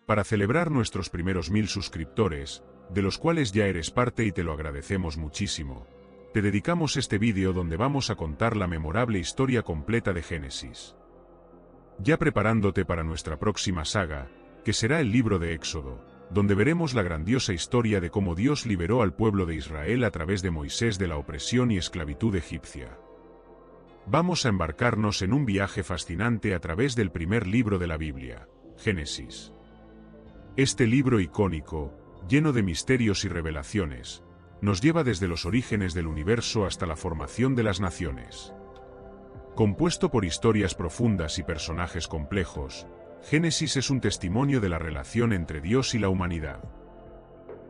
Para celebrar nuestros primeros 1000 suscriptores, de los cuales ya eres parte y te lo agradecemos muchísimo, te dedicamos este vídeo donde vamos a contar la memorable historia completa de Génesis. Ya preparándote para nuestra próxima saga, que será el libro de Éxodo, donde veremos la grandiosa historia de cómo Dios liberó al pueblo de Israel a través de Moisés de la opresión y esclavitud egipcia. Vamos a embarcarnos en un viaje fascinante a través del primer libro de la Biblia, Génesis. Este libro icónico, lleno de misterios y revelaciones, nos lleva desde los orígenes del universo hasta la formación de las naciones. Compuesto por historias profundas y personajes complejos, Génesis es un testimonio de la relación entre Dios y la humanidad.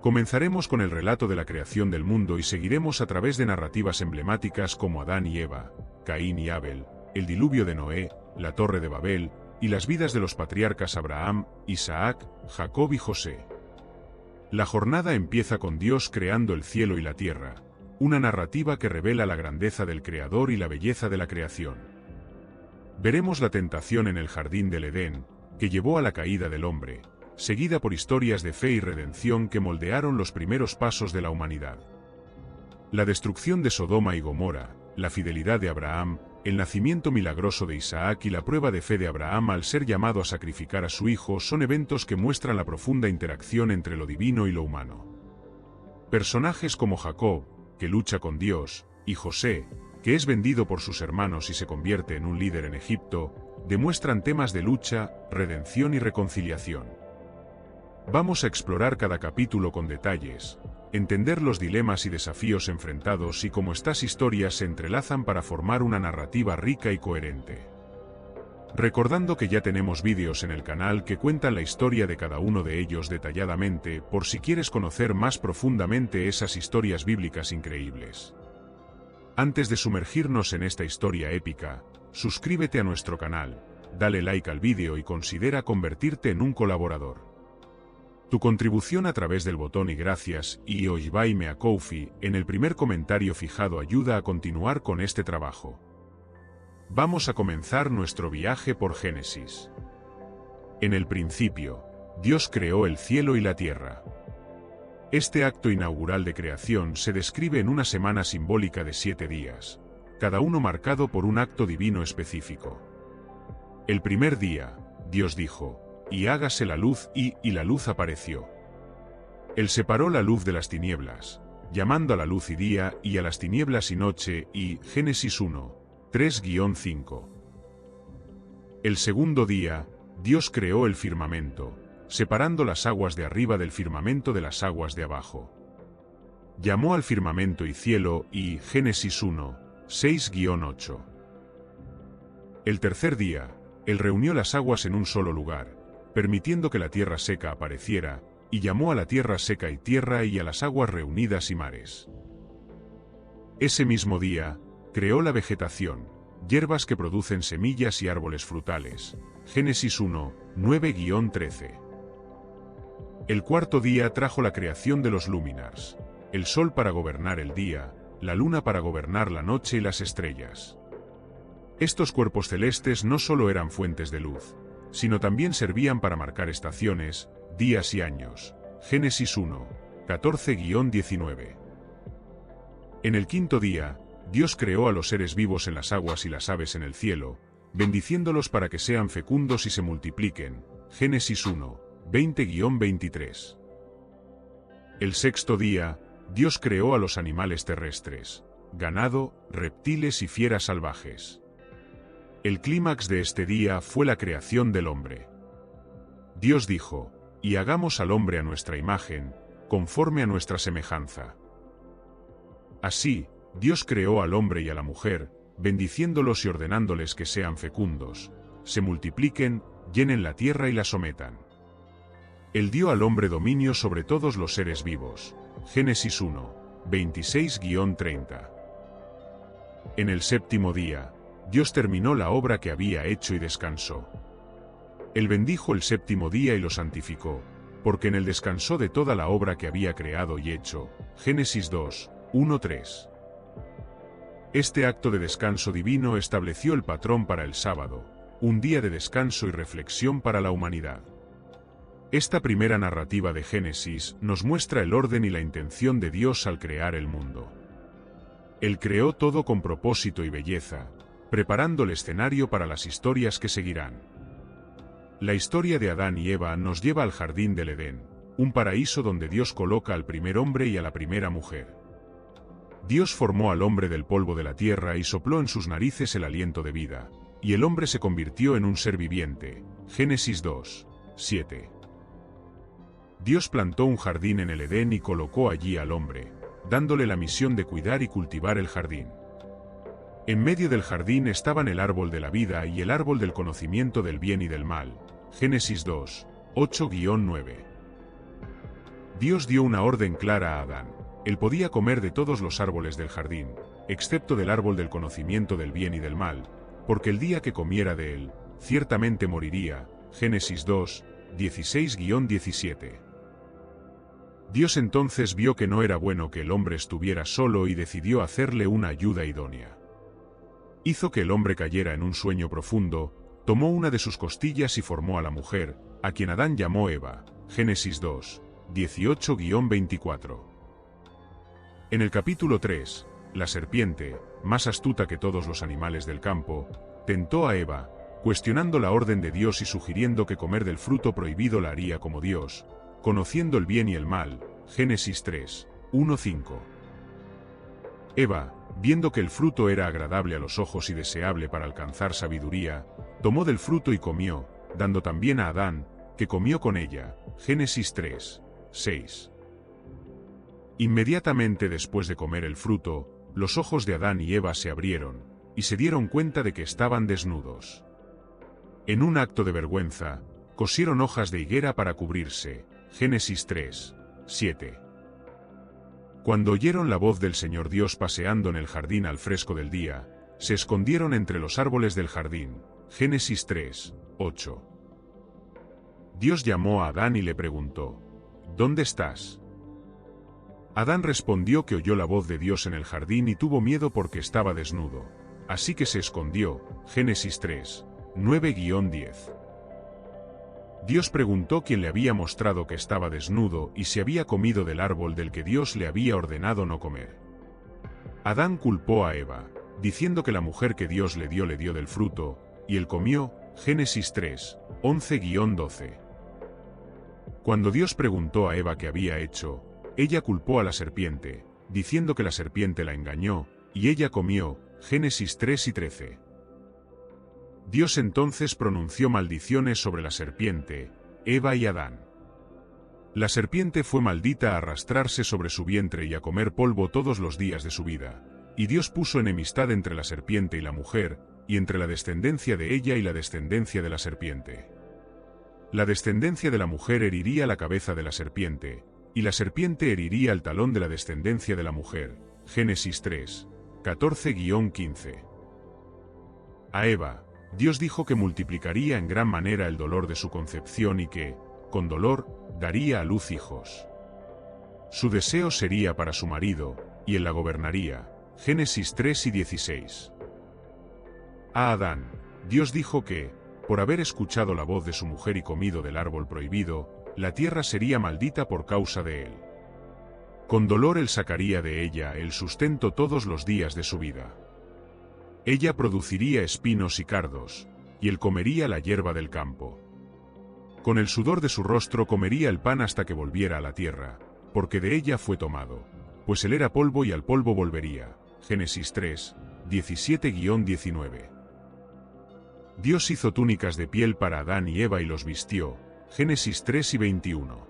Comenzaremos con el relato de la creación del mundo y seguiremos a través de narrativas emblemáticas como Adán y Eva, Caín y Abel, el diluvio de Noé, la Torre de Babel, y las vidas de los patriarcas Abraham, Isaac, Jacob y José. La jornada empieza con Dios creando el cielo y la tierra, una narrativa que revela la grandeza del Creador y la belleza de la creación. Veremos la tentación en el jardín del Edén, que llevó a la caída del hombre, seguida por historias de fe y redención que moldearon los primeros pasos de la humanidad. La destrucción de Sodoma y Gomorra, la fidelidad de Abraham, el nacimiento milagroso de Isaac y la prueba de fe de Abraham al ser llamado a sacrificar a su hijo son eventos que muestran la profunda interacción entre lo divino y lo humano. Personajes como Jacob, que lucha con Dios, y José, que es vendido por sus hermanos y se convierte en un líder en Egipto, demuestran temas de lucha, redención y reconciliación. Vamos a explorar cada capítulo con detalles, entender los dilemas y desafíos enfrentados y cómo estas historias se entrelazan para formar una narrativa rica y coherente. Recordando que ya tenemos vídeos en el canal que cuentan la historia de cada uno de ellos detalladamente por si quieres conocer más profundamente esas historias bíblicas increíbles. Antes de sumergirnos en esta historia épica, suscríbete a nuestro canal, dale like al vídeo y considera convertirte en un colaborador. Tu contribución a través del botón y gracias y Oibaime a Ko-fi en el primer comentario fijado ayuda a continuar con este trabajo. Vamos a comenzar nuestro viaje por Génesis. En el principio, Dios creó el cielo y la tierra. Este acto inaugural de creación se describe en una semana simbólica de 7 días, cada uno marcado por un acto divino específico. El primer día, Dios dijo, y hágase la luz y la luz apareció. Él separó la luz de las tinieblas, llamando a la luz y día y a las tinieblas y noche y Génesis 1, 3-5. El segundo día, Dios creó el firmamento, separando las aguas de arriba del firmamento de las aguas de abajo. Llamó al firmamento y cielo y Génesis 1, 6-8. El tercer día, Él reunió las aguas en un solo lugar, permitiendo que la tierra seca apareciera, y llamó a la tierra seca y tierra y a las aguas reunidas y mares. Ese mismo día, creó la vegetación, hierbas que producen semillas y árboles frutales. Génesis 1, 9-13. El cuarto día trajo la creación de los luminars, el sol para gobernar el día, la luna para gobernar la noche y las estrellas. Estos cuerpos celestes no solo eran fuentes de luz, sino también servían para marcar estaciones, días y años. Génesis 1, 14-19. En el quinto día, Dios creó a los seres vivos en las aguas y las aves en el cielo, bendiciéndolos para que sean fecundos y se multipliquen. Génesis 1, 20-23. El sexto día, Dios creó a los animales terrestres, ganado, reptiles y fieras salvajes. El clímax de este día fue la creación del hombre. Dios dijo, y hagamos al hombre a nuestra imagen, conforme a nuestra semejanza. Así, Dios creó al hombre y a la mujer, bendiciéndolos y ordenándoles que sean fecundos, se multipliquen, llenen la tierra y la sometan. Él dio al hombre dominio sobre todos los seres vivos. Génesis 1, 26-30. En el séptimo día, Dios terminó la obra que había hecho y descansó. Él bendijo el séptimo día y lo santificó, porque en él descansó de toda la obra que había creado y hecho. Génesis 2, 1-3. Este acto de descanso divino estableció el patrón para el sábado, un día de descanso y reflexión para la humanidad. Esta primera narrativa de Génesis nos muestra el orden y la intención de Dios al crear el mundo. Él creó todo con propósito y belleza, preparando el escenario para las historias que seguirán. La historia de Adán y Eva nos lleva al jardín del Edén, un paraíso donde Dios coloca al primer hombre y a la primera mujer. Dios formó al hombre del polvo de la tierra y sopló en sus narices el aliento de vida, y el hombre se convirtió en un ser viviente. Génesis 2, 7. Dios plantó un jardín en el Edén y colocó allí al hombre, dándole la misión de cuidar y cultivar el jardín. En medio del jardín estaban el árbol de la vida y el árbol del conocimiento del bien y del mal. Génesis 2, 8-9. Dios dio una orden clara a Adán. Él podía comer de todos los árboles del jardín, excepto del árbol del conocimiento del bien y del mal, porque el día que comiera de él, ciertamente moriría. Génesis 2, 16-17. Dios entonces vio que no era bueno que el hombre estuviera solo y decidió hacerle una ayuda idónea. Hizo que el hombre cayera en un sueño profundo, tomó una de sus costillas y formó a la mujer, a quien Adán llamó Eva. Génesis 2, 18-24. En el capítulo 3, la serpiente, más astuta que todos los animales del campo, tentó a Eva, cuestionando la orden de Dios y sugiriendo que comer del fruto prohibido la haría como Dios, conociendo el bien y el mal. Génesis 3, 1-5. Eva, viendo que el fruto era agradable a los ojos y deseable para alcanzar sabiduría, tomó del fruto y comió, dando también a Adán, que comió con ella. Génesis 3, 6. Inmediatamente después de comer el fruto, los ojos de Adán y Eva se abrieron, y se dieron cuenta de que estaban desnudos. En un acto de vergüenza, cosieron hojas de higuera para cubrirse. Génesis 3, 7. Cuando oyeron la voz del Señor Dios paseando en el jardín al fresco del día, se escondieron entre los árboles del jardín. Génesis 3, 8. Dios llamó a Adán y le preguntó: ¿Dónde estás? Adán respondió que oyó la voz de Dios en el jardín y tuvo miedo porque estaba desnudo, así que se escondió. Génesis 3, 9-10. Dios preguntó quién le había mostrado que estaba desnudo y si había comido del árbol del que Dios le había ordenado no comer. Adán culpó a Eva, diciendo que la mujer que Dios le dio del fruto, y él comió. Génesis 3, 11-12. Cuando Dios preguntó a Eva qué había hecho, ella culpó a la serpiente, diciendo que la serpiente la engañó, y ella comió. Génesis 3 y 13. Dios entonces pronunció maldiciones sobre la serpiente, Eva y Adán. La serpiente fue maldita a arrastrarse sobre su vientre y a comer polvo todos los días de su vida, y Dios puso enemistad entre la serpiente y la mujer, y entre la descendencia de ella y la descendencia de la serpiente. La descendencia de la mujer heriría la cabeza de la serpiente, y la serpiente heriría el talón de la descendencia de la mujer. Génesis 3, 14-15. A Eva, Dios dijo que multiplicaría en gran manera el dolor de su concepción y que, con dolor, daría a luz hijos. Su deseo sería para su marido, y él la gobernaría. Génesis 3 y 16. A Adán, Dios dijo que, por haber escuchado la voz de su mujer y comido del árbol prohibido, la tierra sería maldita por causa de él. Con dolor él sacaría de ella el sustento todos los días de su vida. Ella produciría espinos y cardos, y él comería la hierba del campo. Con el sudor de su rostro comería el pan hasta que volviera a la tierra, porque de ella fue tomado, pues él era polvo y al polvo volvería. Génesis 3, 17-19. Dios hizo túnicas de piel para Adán y Eva y los vistió. Génesis 3 y 21.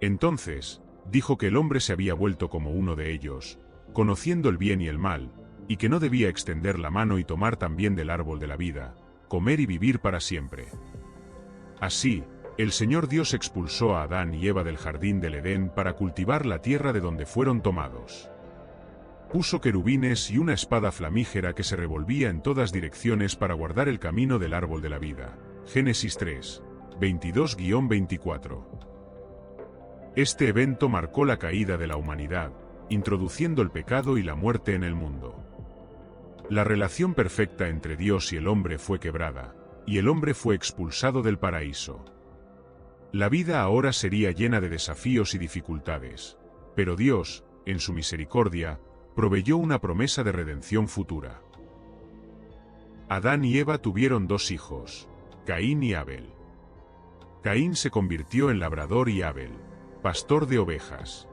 Entonces, dijo que el hombre se había vuelto como uno de ellos, conociendo el bien y el mal, y que no debía extender la mano y tomar también del árbol de la vida, comer y vivir para siempre. Así, el Señor Dios expulsó a Adán y Eva del jardín del Edén para cultivar la tierra de donde fueron tomados. Puso querubines y una espada flamígera que se revolvía en todas direcciones para guardar el camino del árbol de la vida. Génesis 3, 22-24. Este evento marcó la caída de la humanidad, introduciendo el pecado y la muerte en el mundo. La relación perfecta entre Dios y el hombre fue quebrada, y el hombre fue expulsado del paraíso. La vida ahora sería llena de desafíos y dificultades, pero Dios, en su misericordia, proveyó una promesa de redención futura. Adán y Eva tuvieron 2 hijos, Caín y Abel. Caín se convirtió en labrador y Abel, pastor de ovejas.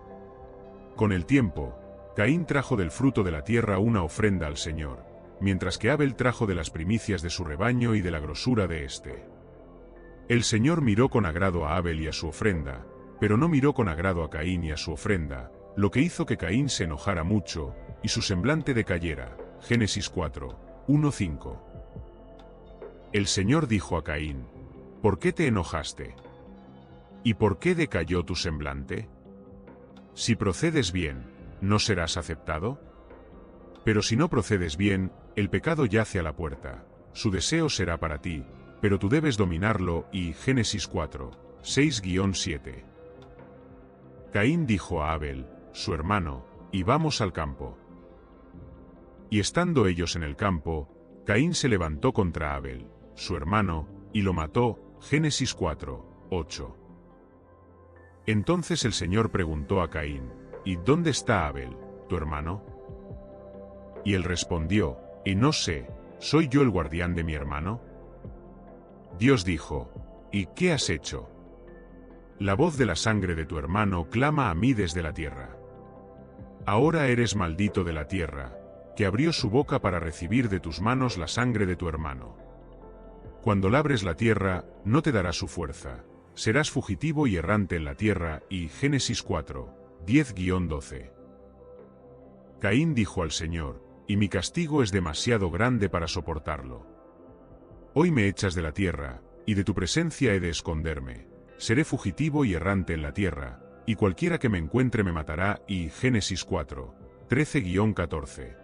Con el tiempo, Caín trajo del fruto de la tierra una ofrenda al Señor, mientras que Abel trajo de las primicias de su rebaño y de la grosura de éste. El Señor miró con agrado a Abel y a su ofrenda, pero no miró con agrado a Caín y a su ofrenda, lo que hizo que Caín se enojara mucho, y su semblante decayera. Génesis 4, 1-5. El Señor dijo a Caín: ¿Por qué te enojaste? ¿Y por qué decayó tu semblante? Si procedes bien, ¿no serás aceptado? Pero si no procedes bien, el pecado yace a la puerta, su deseo será para ti, pero tú debes dominarlo. Y Génesis 4, 6-7. Caín dijo a Abel, su hermano: y vamos al campo. Y estando ellos en el campo, Caín se levantó contra Abel, su hermano, y lo mató. Génesis 4, 8. Entonces el Señor preguntó a Caín: ¿Y dónde está Abel, tu hermano? Y él respondió: y no sé, ¿soy yo el guardián de mi hermano? Dios dijo: ¿y qué has hecho? La voz de la sangre de tu hermano clama a mí desde la tierra. Ahora eres maldito de la tierra, que abrió su boca para recibir de tus manos la sangre de tu hermano. Cuando labres la tierra, no te dará su fuerza, serás fugitivo y errante en la tierra. Y Génesis 4, 10-12. Caín dijo al Señor: y mi castigo es demasiado grande para soportarlo. Hoy me echas de la tierra, y de tu presencia he de esconderme. Seré fugitivo y errante en la tierra, y cualquiera que me encuentre me matará. Y Génesis 4, 13-14.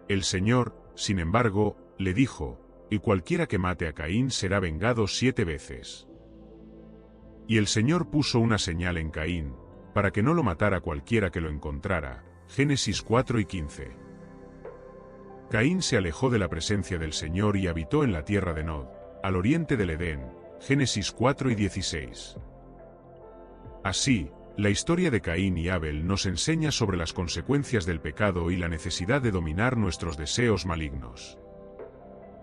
El Señor, sin embargo, le dijo: y cualquiera que mate a Caín será vengado 7 veces. Y el Señor puso una señal en Caín, para que no lo matara cualquiera que lo encontrara. Génesis 4-15. Caín se alejó de la presencia del Señor y habitó en la tierra de Nod, al oriente del Edén. Génesis 4-16. Así, la historia de Caín y Abel nos enseña sobre las consecuencias del pecado y la necesidad de dominar nuestros deseos malignos.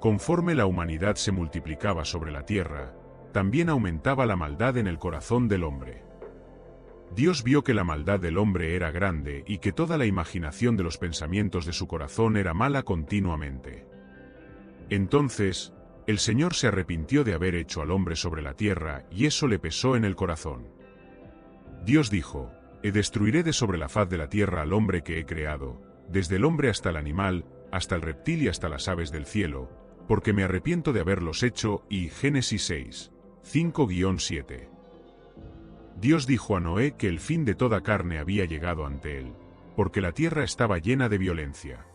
Conforme la humanidad se multiplicaba sobre la tierra, también aumentaba la maldad en el corazón del hombre. Dios vio que la maldad del hombre era grande y que toda la imaginación de los pensamientos de su corazón era mala continuamente. Entonces, el Señor se arrepintió de haber hecho al hombre sobre la tierra, y eso le pesó en el corazón. Dios dijo: destruiré de sobre la faz de la tierra al hombre que he creado, desde el hombre hasta el animal, hasta el reptil y hasta las aves del cielo, porque me arrepiento de haberlos hecho. Y Génesis 6, 5-7. Dios dijo a Noé que el fin de toda carne había llegado ante él, porque la tierra estaba llena de violencia.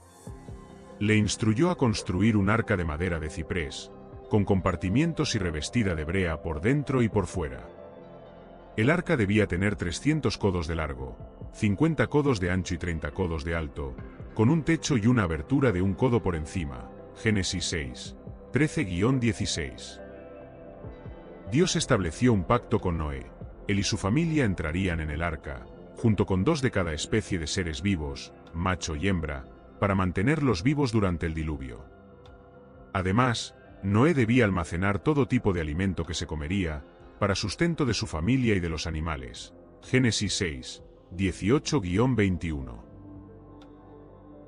Le instruyó a construir un arca de madera de ciprés, con compartimientos y revestida de brea por dentro y por fuera. El arca debía tener 300 codos de largo, 50 codos de ancho y 30 codos de alto, con un techo y una abertura de un codo por encima. Génesis 6, 13-16. Dios estableció un pacto con Noé. Él y su familia entrarían en el arca, junto con 2 de cada especie de seres vivos, macho y hembra, para mantenerlos vivos durante el diluvio. Además, Noé debía almacenar todo tipo de alimento que se comería, para sustento de su familia y de los animales. Génesis 6, 18-21.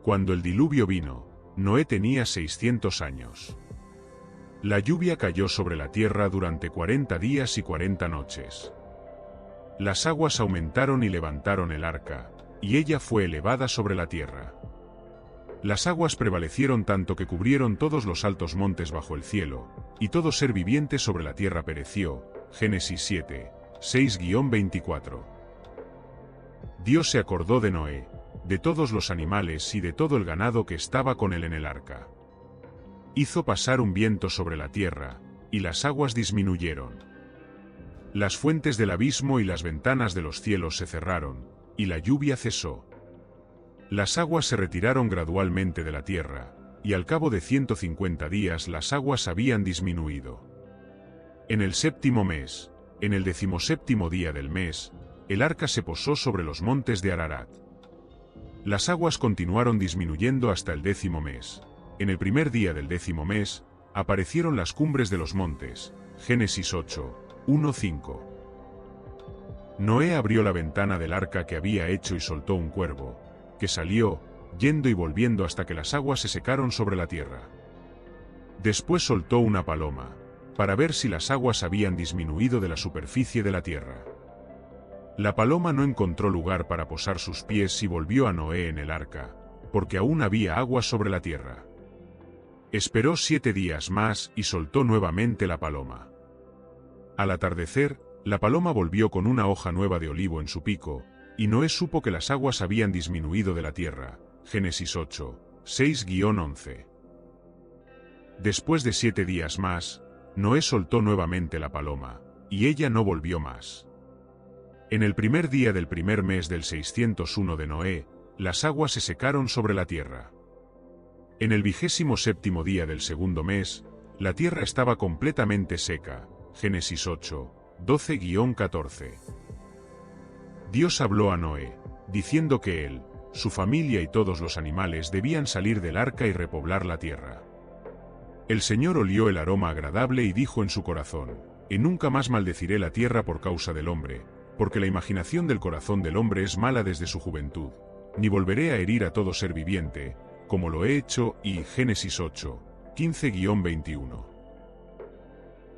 Cuando el diluvio vino, Noé tenía 600 años. La lluvia cayó sobre la tierra durante 40 días y 40 noches. Las aguas aumentaron y levantaron el arca, y ella fue elevada sobre la tierra. Las aguas prevalecieron tanto que cubrieron todos los altos montes bajo el cielo, y todo ser viviente sobre la tierra pereció. Génesis 7, 6-24. Dios se acordó de Noé, de todos los animales y de todo el ganado que estaba con él en el arca. Hizo pasar un viento sobre la tierra, y las aguas disminuyeron. Las fuentes del abismo y las ventanas de los cielos se cerraron, y la lluvia cesó. Las aguas se retiraron gradualmente de la tierra, y al cabo de 150 días las aguas habían disminuido. En el 7º mes, En el 17º día del mes, el arca se posó sobre los montes de Ararat. Las aguas continuaron disminuyendo hasta el 10º mes. En el primer día del 10º mes, aparecieron las cumbres de los montes. Génesis 8, 1-5. Noé abrió la ventana del arca que había hecho y soltó un cuervo, que salió, yendo y volviendo hasta que las aguas se secaron sobre la tierra. Después soltó una paloma, para ver si las aguas habían disminuido de la superficie de la tierra. La paloma no encontró lugar para posar sus pies y volvió a Noé en el arca, porque aún había agua sobre la tierra. Esperó 7 días más y soltó nuevamente la paloma. Al atardecer, la paloma volvió con una hoja nueva de olivo en su pico, y Noé supo que las aguas habían disminuido de la tierra. Génesis 8, 6-11. Después de 7 días más, Noé soltó nuevamente la paloma, y ella no volvió más. En el primer día del primer mes del 601 de Noé, las aguas se secaron sobre la tierra. En el 27º día del segundo mes, la tierra estaba completamente seca. Génesis 8, 12-14. Dios habló a Noé, diciendo que él, su familia y todos los animales debían salir del arca y repoblar la tierra. El Señor olió el aroma agradable y dijo en su corazón: nunca más maldeciré la tierra por causa del hombre, porque la imaginación del corazón del hombre es mala desde su juventud, ni volveré a herir a todo ser viviente, como lo he hecho. Y Génesis 8, 15-21.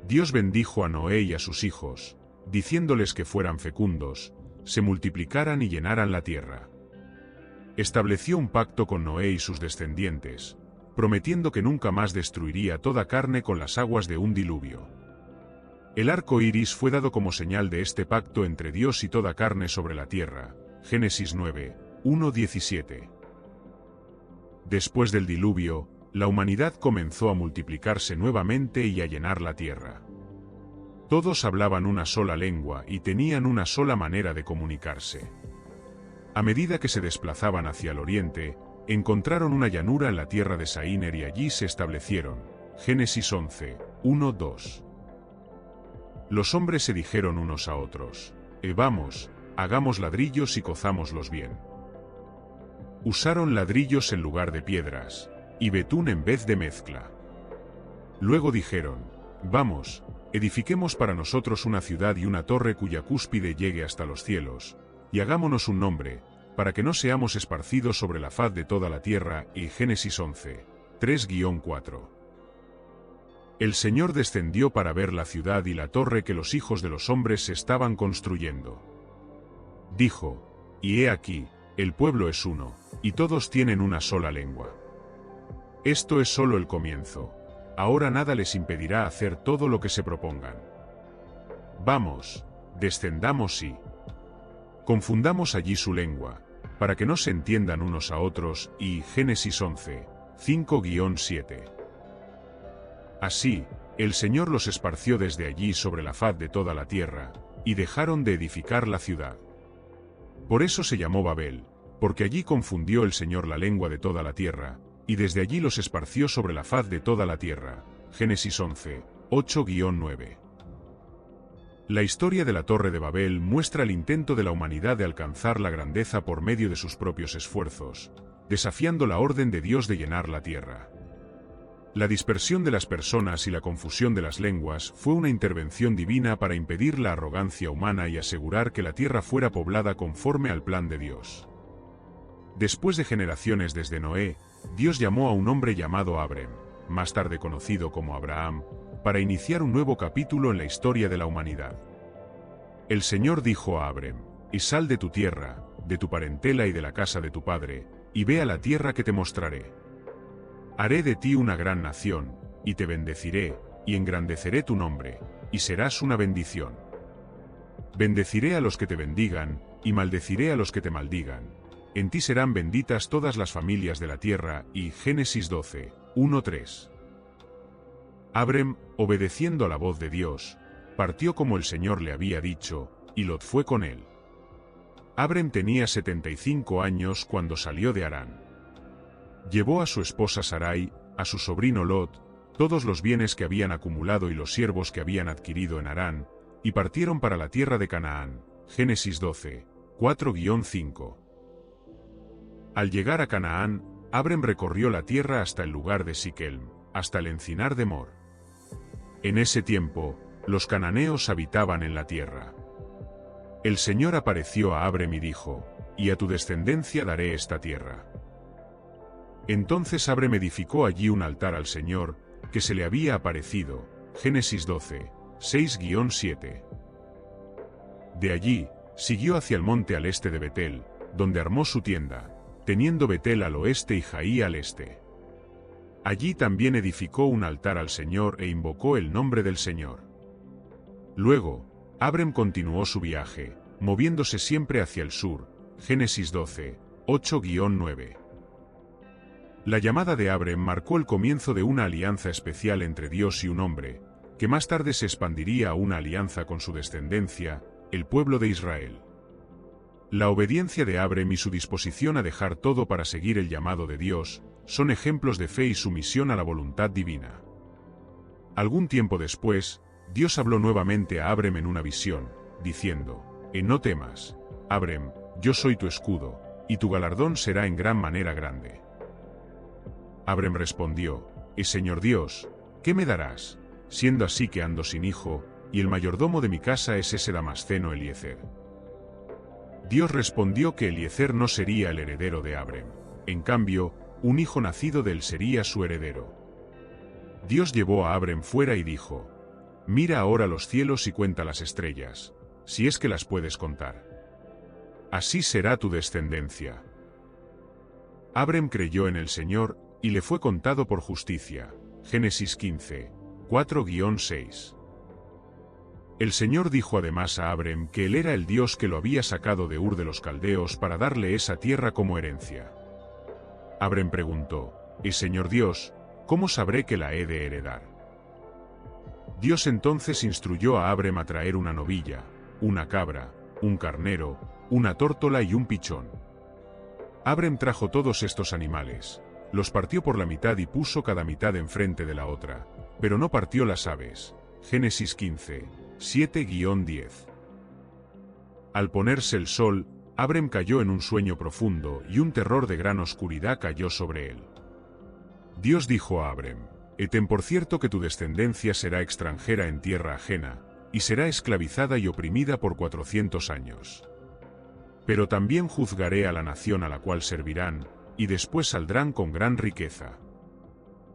Dios bendijo a Noé y a sus hijos, diciéndoles que fueran fecundos, se multiplicaran y llenaran la tierra. Estableció un pacto con Noé y sus descendientes, prometiendo que nunca más destruiría toda carne con las aguas de un diluvio. El arco iris fue dado como señal de este pacto entre Dios y toda carne sobre la tierra. Génesis 9, 1-17. Después del diluvio, la humanidad comenzó a multiplicarse nuevamente y a llenar la tierra. Todos hablaban una sola lengua y tenían una sola manera de comunicarse. A medida que se desplazaban hacia el oriente, encontraron una llanura en la tierra de Saíner y allí se establecieron. Génesis 11, 1-2. Los hombres se dijeron unos a otros: vamos, hagamos ladrillos y cozámoslos bien. Usaron ladrillos en lugar de piedras, y betún en vez de mezcla. Luego dijeron: vamos, edifiquemos para nosotros una ciudad y una torre cuya cúspide llegue hasta los cielos, y hagámonos un nombre, para que no seamos esparcidos sobre la faz de toda la tierra. Y Génesis 11, 3-4. El Señor descendió para ver la ciudad y la torre que los hijos de los hombres se estaban construyendo. Dijo: y he aquí, el pueblo es uno, y todos tienen una sola lengua. Esto es solo el comienzo. Ahora nada les impedirá hacer todo lo que se propongan. Vamos, descendamos y confundamos allí su lengua, para que no se entiendan unos a otros. Y Génesis 11, 5-7. Así, el Señor los esparció desde allí sobre la faz de toda la tierra, y dejaron de edificar la ciudad. Por eso se llamó Babel, porque allí confundió el Señor la lengua de toda la tierra, y desde allí los esparció sobre la faz de toda la tierra. Génesis 11, 8-9. La historia de la Torre de Babel muestra el intento de la humanidad de alcanzar la grandeza por medio de sus propios esfuerzos, desafiando la orden de Dios de llenar la tierra. La dispersión de las personas y la confusión de las lenguas fue una intervención divina para impedir la arrogancia humana y asegurar que la tierra fuera poblada conforme al plan de Dios. Después de generaciones desde Noé, Dios llamó a un hombre llamado Abrem, más tarde conocido como Abraham, para iniciar un nuevo capítulo en la historia de la humanidad. El Señor dijo a Abrem: y sal de tu tierra, de tu parentela y de la casa de tu padre, y ve a la tierra que te mostraré. Haré de ti una gran nación, y te bendeciré, y engrandeceré tu nombre, y serás una bendición. Bendeciré a los que te bendigan, y maldeciré a los que te maldigan. En ti serán benditas todas las familias de la tierra. Y Génesis 12, 1-3. Abrem, obedeciendo a la voz de Dios, partió como el Señor le había dicho, y Lot fue con él. Abrem tenía 75 años cuando salió de Harán. Llevó a su esposa Sarai, a su sobrino Lot, todos los bienes que habían acumulado y los siervos que habían adquirido en Harán, y partieron para la tierra de Canaán. Génesis 12, 4-5. Al llegar a Canaán, Abrem recorrió la tierra hasta el lugar de Siquelm, hasta el encinar de Mor. En ese tiempo, los cananeos habitaban en la tierra. El Señor apareció a Abrem y dijo: «Y a tu descendencia daré esta tierra». Entonces Abrem edificó allí un altar al Señor, que se le había aparecido. Génesis 12, 6-7. De allí, siguió hacia el monte al este de Betel, donde armó su tienda, teniendo Betel al oeste y Jaí al este. Allí también edificó un altar al Señor e invocó el nombre del Señor. Luego, Abrem continuó su viaje, moviéndose siempre hacia el sur. Génesis 12, 8-9. La llamada de Abrem marcó el comienzo de una alianza especial entre Dios y un hombre, que más tarde se expandiría a una alianza con su descendencia, el pueblo de Israel. La obediencia de Abrem y su disposición a dejar todo para seguir el llamado de Dios, son ejemplos de fe y sumisión a la voluntad divina. Algún tiempo después, Dios habló nuevamente a Abrem en una visión, diciendo: «No temas, Abrem, yo soy tu escudo, y tu galardón será en gran manera grande». Abrem respondió: «Señor Dios, ¿qué me darás, siendo así que ando sin hijo, y el mayordomo de mi casa es ese Damasceno Eliezer?» Dios respondió que Eliezer no sería el heredero de Abrem. En cambio, un hijo nacido de él sería su heredero. Dios llevó a Abrem fuera y dijo: «Mira ahora los cielos y cuenta las estrellas, si es que las puedes contar. Así será tu descendencia». Abrem creyó en el Señor, y le fue contado por justicia. Génesis 15, 4-6. El Señor dijo además a Abrem que él era el Dios que lo había sacado de Ur de los Caldeos para darle esa tierra como herencia. Abrem preguntó: «Señor Dios, ¿cómo sabré que la he de heredar?». Dios entonces instruyó a Abrem a traer una novilla, una cabra, un carnero, una tórtola y un pichón. Abrem trajo todos estos animales, los partió por la mitad y puso cada mitad enfrente de la otra, pero no partió las aves. Génesis 15, 7-10. Al ponerse el sol, Abrem cayó en un sueño profundo y un terror de gran oscuridad cayó sobre él. Dios dijo a Abrem: «Ten por cierto que tu descendencia será extranjera en tierra ajena, y será esclavizada y oprimida por 400 años. Pero también juzgaré a la nación a la cual servirán, y después saldrán con gran riqueza.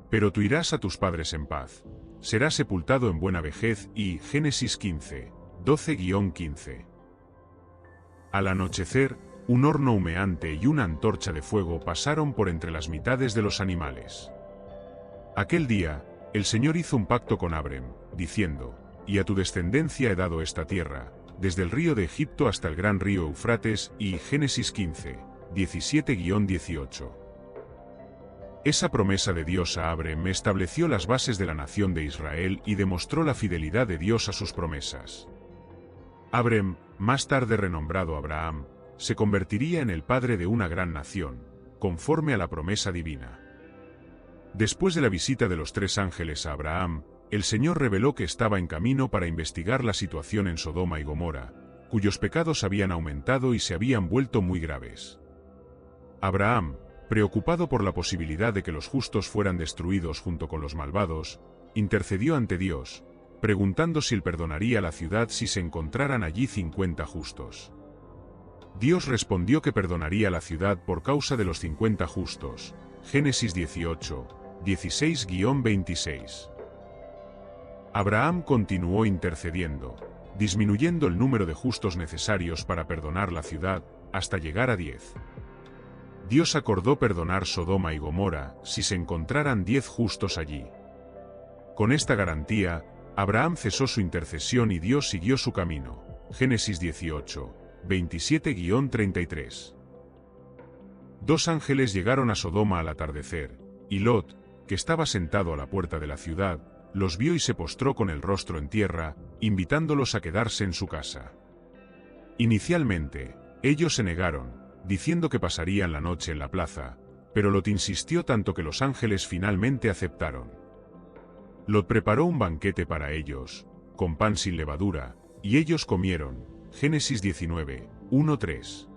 Pero tú irás a tus padres en paz, serás sepultado en buena vejez». Y Génesis 15, 12-15. Al anochecer, un horno humeante y una antorcha de fuego pasaron por entre las mitades de los animales. Aquel día, el Señor hizo un pacto con Abrem, diciendo: «Y a tu descendencia he dado esta tierra, desde el río de Egipto hasta el gran río Eufrates». Y Génesis 15, 17-18. Esa promesa de Dios a Abrem estableció las bases de la nación de Israel y demostró la fidelidad de Dios a sus promesas. Abrem, más tarde renombrado Abraham, se convertiría en el padre de una gran nación, conforme a la promesa divina. Después de la visita de los 3 ángeles a Abraham, el Señor reveló que estaba en camino para investigar la situación en Sodoma y Gomorra, cuyos pecados habían aumentado y se habían vuelto muy graves. Abraham, preocupado por la posibilidad de que los justos fueran destruidos junto con los malvados, intercedió ante Dios, preguntando si él perdonaría la ciudad si se encontraran allí 50 justos. Dios respondió que perdonaría la ciudad por causa de los 50 justos. Génesis 18, 16-26. Abraham continuó intercediendo, disminuyendo el número de justos necesarios para perdonar la ciudad, hasta llegar a 10. Dios acordó perdonar Sodoma y Gomorra si se encontraran 10 justos allí. Con esta garantía, Abraham cesó su intercesión y Dios siguió su camino. Génesis 18, 27-33. 2 ángeles llegaron a Sodoma al atardecer, y Lot, que estaba sentado a la puerta de la ciudad, los vio y se postró con el rostro en tierra, invitándolos a quedarse en su casa. Inicialmente, ellos se negaron, diciendo que pasarían la noche en la plaza, pero Lot insistió tanto que los ángeles finalmente aceptaron. Lot preparó un banquete para ellos, con pan sin levadura, Y ellos comieron. Génesis 19, 1-3.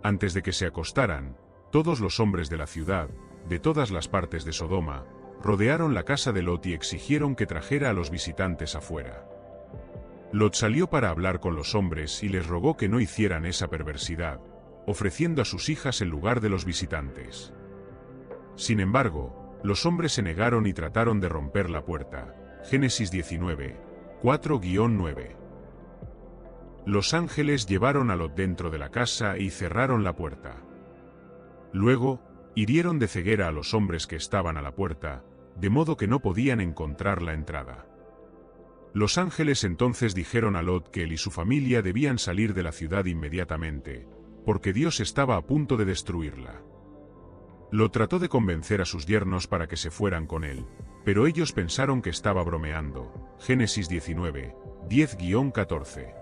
Antes de que se acostaran, todos los hombres de la ciudad, de todas las partes de Sodoma, rodearon la casa de Lot y exigieron que trajera a los visitantes afuera. Lot salió para hablar con los hombres y les rogó que no hicieran esa perversidad, ofreciendo a sus hijas en lugar de los visitantes. Sin embargo, los hombres se negaron y trataron de romper la puerta. Génesis 19, 4-9. Los ángeles llevaron a Lot dentro de la casa y cerraron la puerta. Luego, hirieron de ceguera a los hombres que estaban a la puerta, de modo que no podían encontrar la entrada. Los ángeles entonces dijeron a Lot que él y su familia debían salir de la ciudad inmediatamente, porque Dios estaba a punto de destruirla. Lot trató de convencer a sus yernos para que se fueran con él, pero ellos pensaron que estaba bromeando. Génesis 19, 10-14.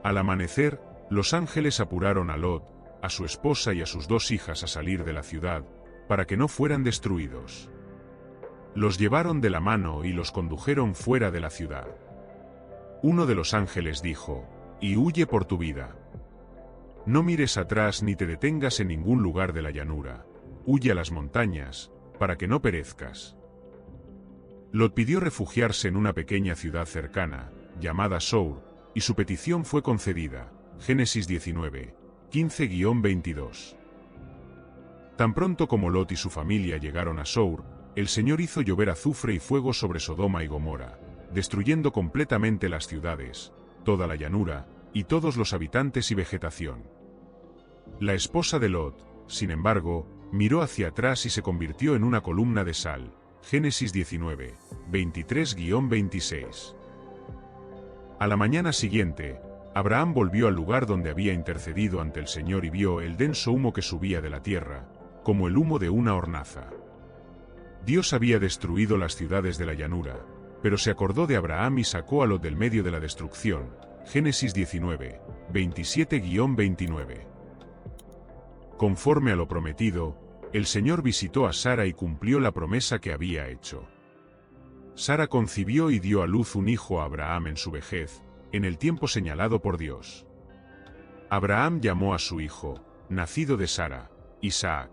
Al amanecer, los ángeles apuraron a Lot, a su esposa y a sus 2 hijas a salir de la ciudad, para que no fueran destruidos. Los llevaron de la mano y los condujeron fuera de la ciudad. Uno de los ángeles dijo: «Y huye por tu vida. No mires atrás ni te detengas en ningún lugar de la llanura, huye a las montañas, para que no perezcas». Lot pidió refugiarse en una pequeña ciudad cercana, llamada Sour, y su petición fue concedida. Génesis 19, 15-22. Tan pronto como Lot y su familia llegaron a Sour, el Señor hizo llover azufre y fuego sobre Sodoma y Gomorra, destruyendo completamente las ciudades, toda la llanura, y todos los habitantes y vegetación. La esposa de Lot, sin embargo, miró hacia atrás y se convirtió en una columna de sal. Génesis 19, 23-26. A la mañana siguiente, Abraham volvió al lugar donde había intercedido ante el Señor y vio el denso humo que subía de la tierra, como el humo de una hornaza. Dios había destruido las ciudades de la llanura, pero se acordó de Abraham y sacó a Lot del medio de la destrucción. Génesis 19, 27-29. Conforme a lo prometido, el Señor visitó a Sara y cumplió la promesa que había hecho. Sara concibió y dio a luz un hijo a Abraham en su vejez, en el tiempo señalado por Dios. Abraham llamó a su hijo, nacido de Sara, Isaac.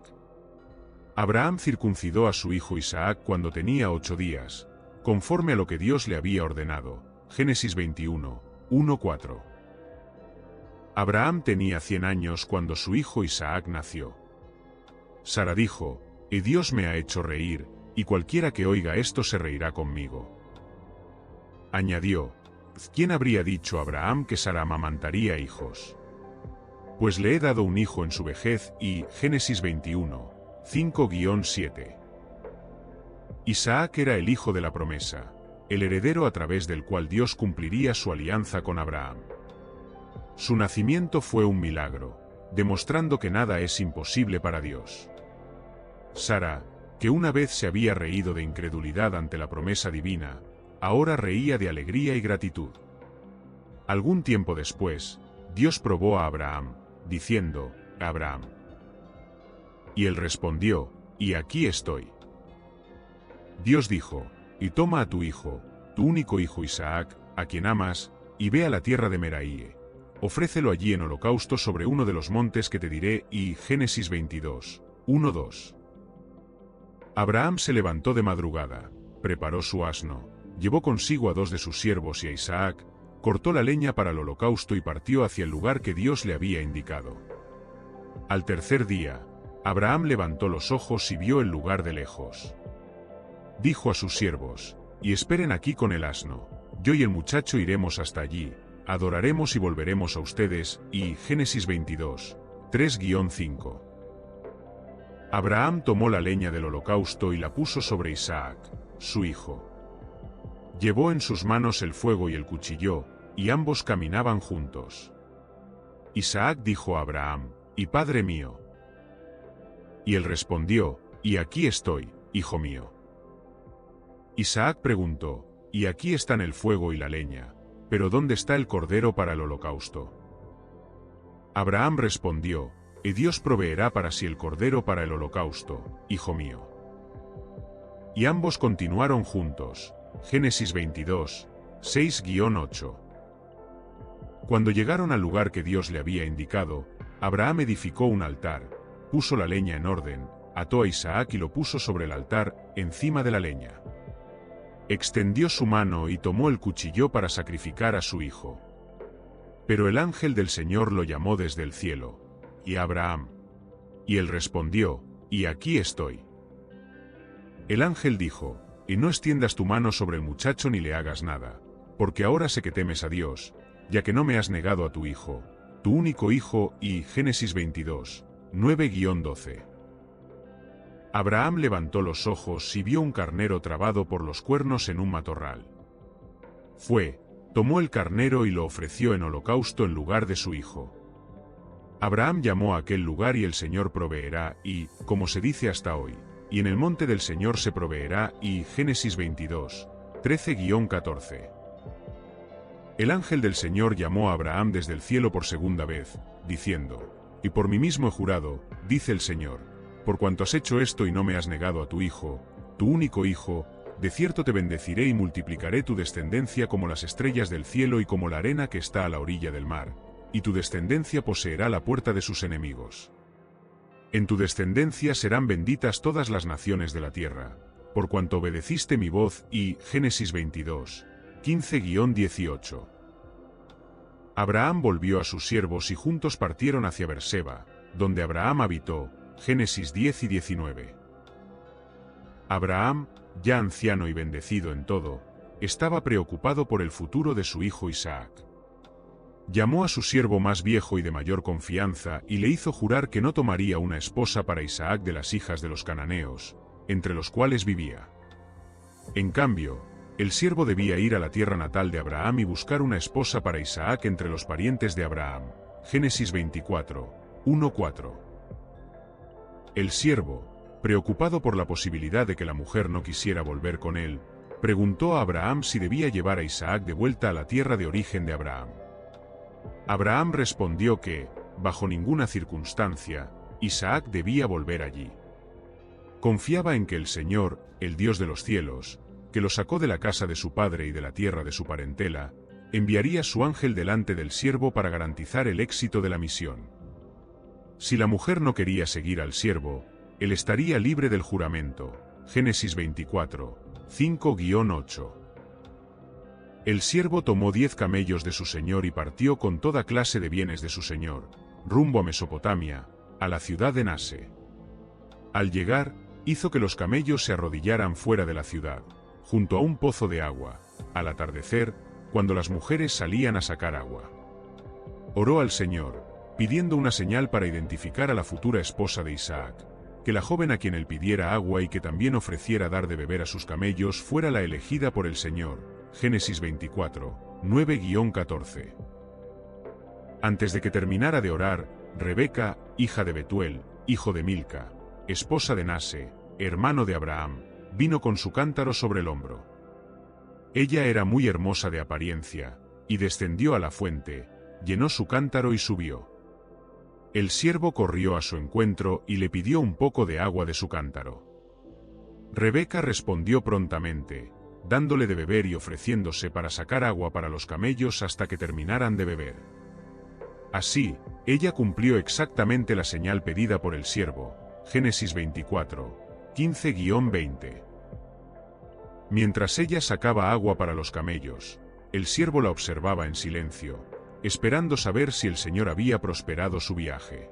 Abraham circuncidó a su hijo Isaac cuando tenía 8 días, conforme a lo que Dios le había ordenado. Génesis 21, 1-4. Abraham tenía 100 años cuando su hijo Isaac nació. Sara dijo: «Y Dios me ha hecho reír, y cualquiera que oiga esto se reirá conmigo». Añadió: «¿Quién habría dicho a Abraham que Sara amamantaría hijos? Pues le he dado un hijo en su vejez». Y Génesis 21, 5-7. Isaac era el hijo de la promesa, el heredero a través del cual Dios cumpliría su alianza con Abraham. Su nacimiento fue un milagro, demostrando que nada es imposible para Dios. Sara, que una vez se había reído de incredulidad ante la promesa divina, ahora reía de alegría y gratitud. Algún tiempo después, Dios probó a Abraham, diciendo: «Abraham». Y él respondió: «Y aquí estoy». Dios dijo: «Y toma a tu hijo, tu único hijo Isaac, a quien amas, y ve a la tierra de Meraíe. Ofrécelo allí en holocausto sobre uno de los montes que te diré». Y Génesis 22, 1-2. Abraham se levantó de madrugada, preparó su asno, llevó consigo a 2 de sus siervos y a Isaac, cortó la leña para el holocausto y partió hacia el lugar que Dios le había indicado. Al tercer día, Abraham levantó los ojos y vio el lugar de lejos. Dijo a sus siervos: «Y esperen aquí con el asno, yo y el muchacho iremos hasta allí, adoraremos y volveremos a ustedes». Y Génesis 22, 3-5. Abraham tomó la leña del holocausto y la puso sobre Isaac, su hijo. Llevó en sus manos el fuego y el cuchillo, y ambos caminaban juntos. Isaac dijo a Abraham: «¿Y padre mío?». Y él respondió: «Y aquí estoy, hijo mío». Isaac preguntó: «Y aquí están el fuego y la leña, pero ¿dónde está el cordero para el holocausto?». Abraham respondió: «Y Dios proveerá para sí el cordero para el holocausto, hijo mío». Y ambos continuaron juntos. Génesis 22, 6-8. Cuando llegaron al lugar que Dios le había indicado, Abraham edificó un altar, puso la leña en orden, ató a Isaac y lo puso sobre el altar, encima de la leña. Extendió su mano y tomó el cuchillo para sacrificar a su hijo. Pero el ángel del Señor lo llamó desde el cielo, «¿Y Abraham?» Y él respondió, «Y aquí estoy». El ángel dijo, «Y no extiendas tu mano sobre el muchacho ni le hagas nada, porque ahora sé que temes a Dios, ya que no me has negado a tu hijo, tu único hijo». Y Génesis 22, 9-12. Abraham levantó los ojos y vio un carnero trabado por los cuernos en un matorral. Fue, tomó el carnero y lo ofreció en holocausto en lugar de su hijo. Abraham llamó a aquel lugar «Y el Señor proveerá», y, como se dice hasta hoy, «Y en el monte del Señor se proveerá». Y Génesis 22, 13-14. El ángel del Señor llamó a Abraham desde el cielo por segunda vez, diciendo, «Y por mí mismo he jurado, dice el Señor, por cuanto has hecho esto y no me has negado a tu hijo, tu único hijo, de cierto te bendeciré y multiplicaré tu descendencia como las estrellas del cielo y como la arena que está a la orilla del mar, y tu descendencia poseerá la puerta de sus enemigos. En tu descendencia serán benditas todas las naciones de la tierra, por cuanto obedeciste mi voz». Y Génesis 22, 15-18. Abraham volvió a sus siervos y juntos partieron hacia Berseba, donde Abraham habitó. Génesis 10 y 19. Abraham, ya anciano y bendecido en todo, estaba preocupado por el futuro de su hijo Isaac. Llamó a su siervo más viejo y de mayor confianza y le hizo jurar que no tomaría una esposa para Isaac de las hijas de los cananeos, entre los cuales vivía. En cambio, el siervo debía ir a la tierra natal de Abraham y buscar una esposa para Isaac entre los parientes de Abraham. Génesis 24, 1-4. El siervo, preocupado por la posibilidad de que la mujer no quisiera volver con él, preguntó a Abraham si debía llevar a Isaac de vuelta a la tierra de origen de Abraham. Abraham respondió que, bajo ninguna circunstancia, Isaac debía volver allí. Confiaba en que el Señor, el Dios de los cielos, que lo sacó de la casa de su padre y de la tierra de su parentela, enviaría su ángel delante del siervo para garantizar el éxito de la misión. Si la mujer no quería seguir al siervo, él estaría libre del juramento. Génesis 24, 5-8. El siervo tomó 10 camellos de su señor y partió con toda clase de bienes de su señor, rumbo a Mesopotamia, a la ciudad de Nase. Al llegar, hizo que los camellos se arrodillaran fuera de la ciudad, junto a un pozo de agua, al atardecer, cuando las mujeres salían a sacar agua. Oró al Señor, pidiendo una señal para identificar a la futura esposa de Isaac, que la joven a quien él pidiera agua y que también ofreciera dar de beber a sus camellos fuera la elegida por el Señor. Génesis 24, 9-14. Antes de que terminara de orar, Rebeca, hija de Betuel, hijo de Milca, esposa de Nase, hermano de Abraham, vino con su cántaro sobre el hombro. Ella era muy hermosa de apariencia, y descendió a la fuente, llenó su cántaro y subió. El siervo corrió a su encuentro y le pidió un poco de agua de su cántaro. Rebeca respondió prontamente, dándole de beber y ofreciéndose para sacar agua para los camellos hasta que terminaran de beber. Así, ella cumplió exactamente la señal pedida por el siervo. Génesis 24, 15-20. Mientras ella sacaba agua para los camellos, el siervo la observaba en silencio, esperando saber si el Señor había prosperado su viaje.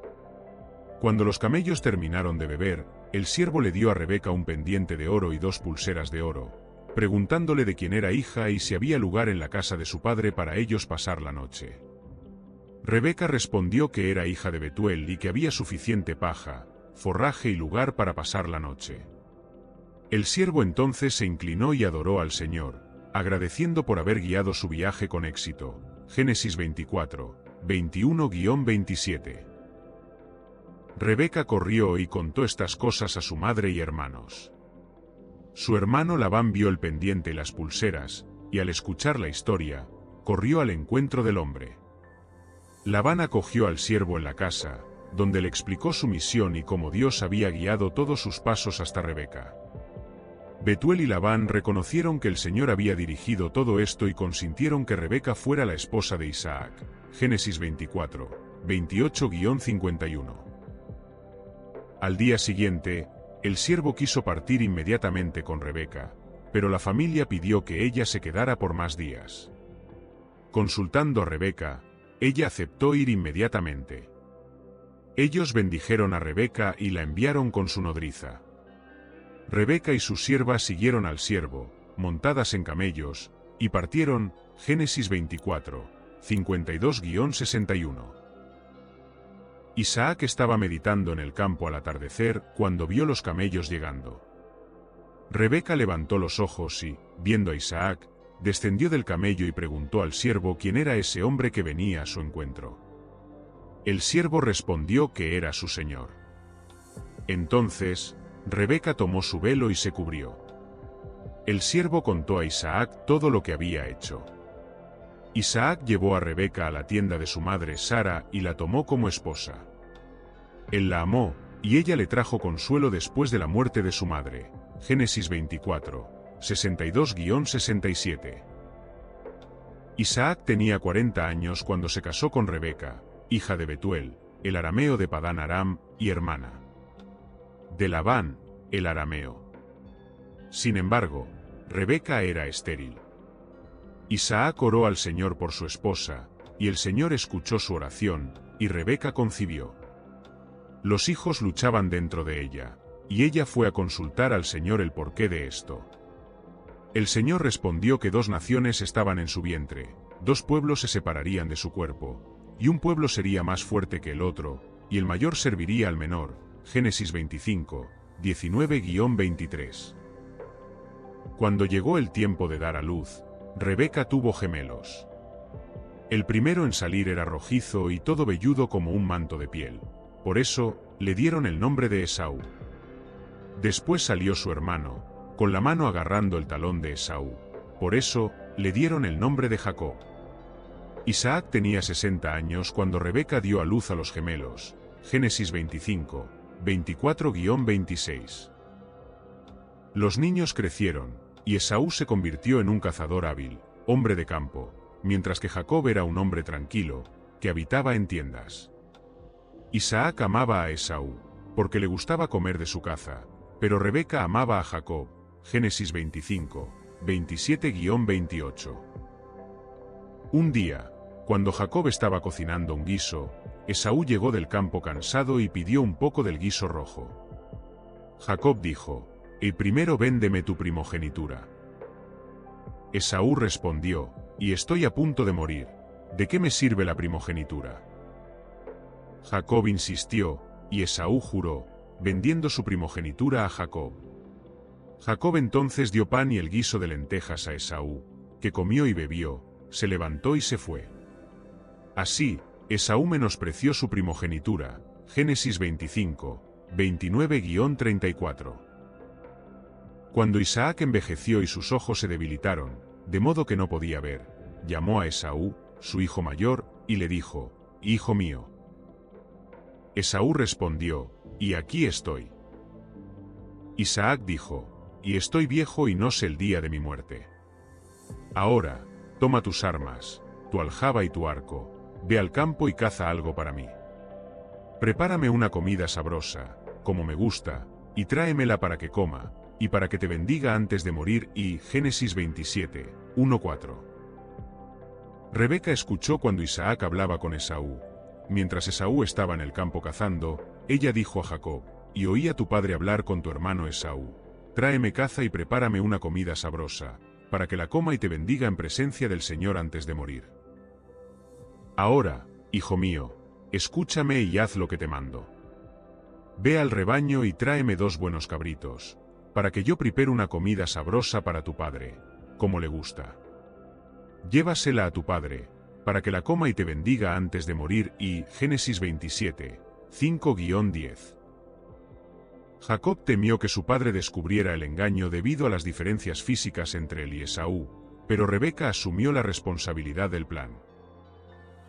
Cuando los camellos terminaron de beber, el siervo le dio a Rebeca un pendiente de oro y 2 pulseras de oro, preguntándole de quién era hija y si había lugar en la casa de su padre para ellos pasar la noche. Rebeca respondió que era hija de Betuel y que había suficiente paja, forraje y lugar para pasar la noche. El siervo entonces se inclinó y adoró al Señor, agradeciendo por haber guiado su viaje con éxito. Génesis 24, 21-27. Rebeca corrió y contó estas cosas a su madre y hermanos. Su hermano Labán vio el pendiente y las pulseras, y al escuchar la historia, corrió al encuentro del hombre. Labán acogió al siervo en la casa, donde le explicó su misión y cómo Dios había guiado todos sus pasos hasta Rebeca. Betuel y Labán reconocieron que el Señor había dirigido todo esto y consintieron que Rebeca fuera la esposa de Isaac. Génesis 24, 28-51. Al día siguiente, el siervo quiso partir inmediatamente con Rebeca, pero la familia pidió que ella se quedara por más días. Consultando a Rebeca, ella aceptó ir inmediatamente. Ellos bendijeron a Rebeca y la enviaron con su nodriza. Rebeca y sus siervas siguieron al siervo, montadas en camellos, y partieron. Génesis 24, 52-61. Isaac estaba meditando en el campo al atardecer cuando vio los camellos llegando. Rebeca levantó los ojos y, viendo a Isaac, descendió del camello y preguntó al siervo quién era ese hombre que venía a su encuentro. El siervo respondió que era su señor. Entonces, Rebeca tomó su velo y se cubrió. El siervo contó a Isaac todo lo que había hecho. Isaac llevó a Rebeca a la tienda de su madre Sara y la tomó como esposa. Él la amó, y ella le trajo consuelo después de la muerte de su madre. Génesis 24, 62-67. Isaac tenía 40 años cuando se casó con Rebeca, hija de Betuel, el arameo de Padán Aram, y hermana de Labán, el arameo. Sin embargo, Rebeca era estéril. Isaac oró al Señor por su esposa, y el Señor escuchó su oración, y Rebeca concibió. Los hijos luchaban dentro de ella, y ella fue a consultar al Señor el porqué de esto. El Señor respondió que 2 naciones estaban en su vientre, 2 pueblos se separarían de su cuerpo, y un pueblo sería más fuerte que el otro, y el mayor serviría al menor. Génesis 25, 19-23. Cuando llegó el tiempo de dar a luz, Rebeca tuvo gemelos. El primero en salir era rojizo y todo velludo como un manto de piel, por eso le dieron el nombre de Esaú. Después salió su hermano, con la mano agarrando el talón de Esaú, por eso le dieron el nombre de Jacob. Isaac tenía 60 años cuando Rebeca dio a luz a los gemelos. Génesis 25, 24-26. Los niños crecieron, y Esaú se convirtió en un cazador hábil, hombre de campo, mientras que Jacob era un hombre tranquilo, que habitaba en tiendas. Isaac amaba a Esaú, porque le gustaba comer de su caza, pero Rebeca amaba a Jacob. Génesis 25, 27-28. Un día, cuando Jacob estaba cocinando un guiso, Esaú llegó del campo cansado y pidió un poco del guiso rojo. Jacob dijo: «El primero véndeme tu primogenitura». Esaú respondió: «Y estoy a punto de morir, ¿de qué me sirve la primogenitura?». Jacob insistió, y Esaú juró, vendiendo su primogenitura a Jacob. Jacob entonces dio pan y el guiso de lentejas a Esaú, que comió y bebió, se levantó y se fue. Así, Esaú menospreció su primogenitura. Génesis 25, 29-34. Cuando Isaac envejeció y sus ojos se debilitaron, de modo que no podía ver, llamó a Esaú, su hijo mayor, y le dijo: «Hijo mío». Esaú respondió: «Y aquí estoy». Isaac dijo: «Y estoy viejo y no sé el día de mi muerte. Ahora, toma tus armas, tu aljaba y tu arco, ve al campo y caza algo para mí. Prepárame una comida sabrosa, como me gusta, y tráemela para que coma, y para que te bendiga antes de morir». Y Génesis 27, 1-4. Rebeca escuchó cuando Isaac hablaba con Esaú. Mientras Esaú estaba en el campo cazando, ella dijo a Jacob: «Y oí a tu padre hablar con tu hermano Esaú. Tráeme caza y prepárame una comida sabrosa, para que la coma y te bendiga en presencia del Señor antes de morir. Ahora, hijo mío, escúchame y haz lo que te mando. Ve al rebaño y tráeme 2 buenos cabritos, para que yo prepare una comida sabrosa para tu padre, como le gusta. Llévasela a tu padre, para que la coma y te bendiga antes de morir». Y Génesis 27, 5-10. Jacob temió que su padre descubriera el engaño debido a las diferencias físicas entre él y Esaú, pero Rebeca asumió la responsabilidad del plan.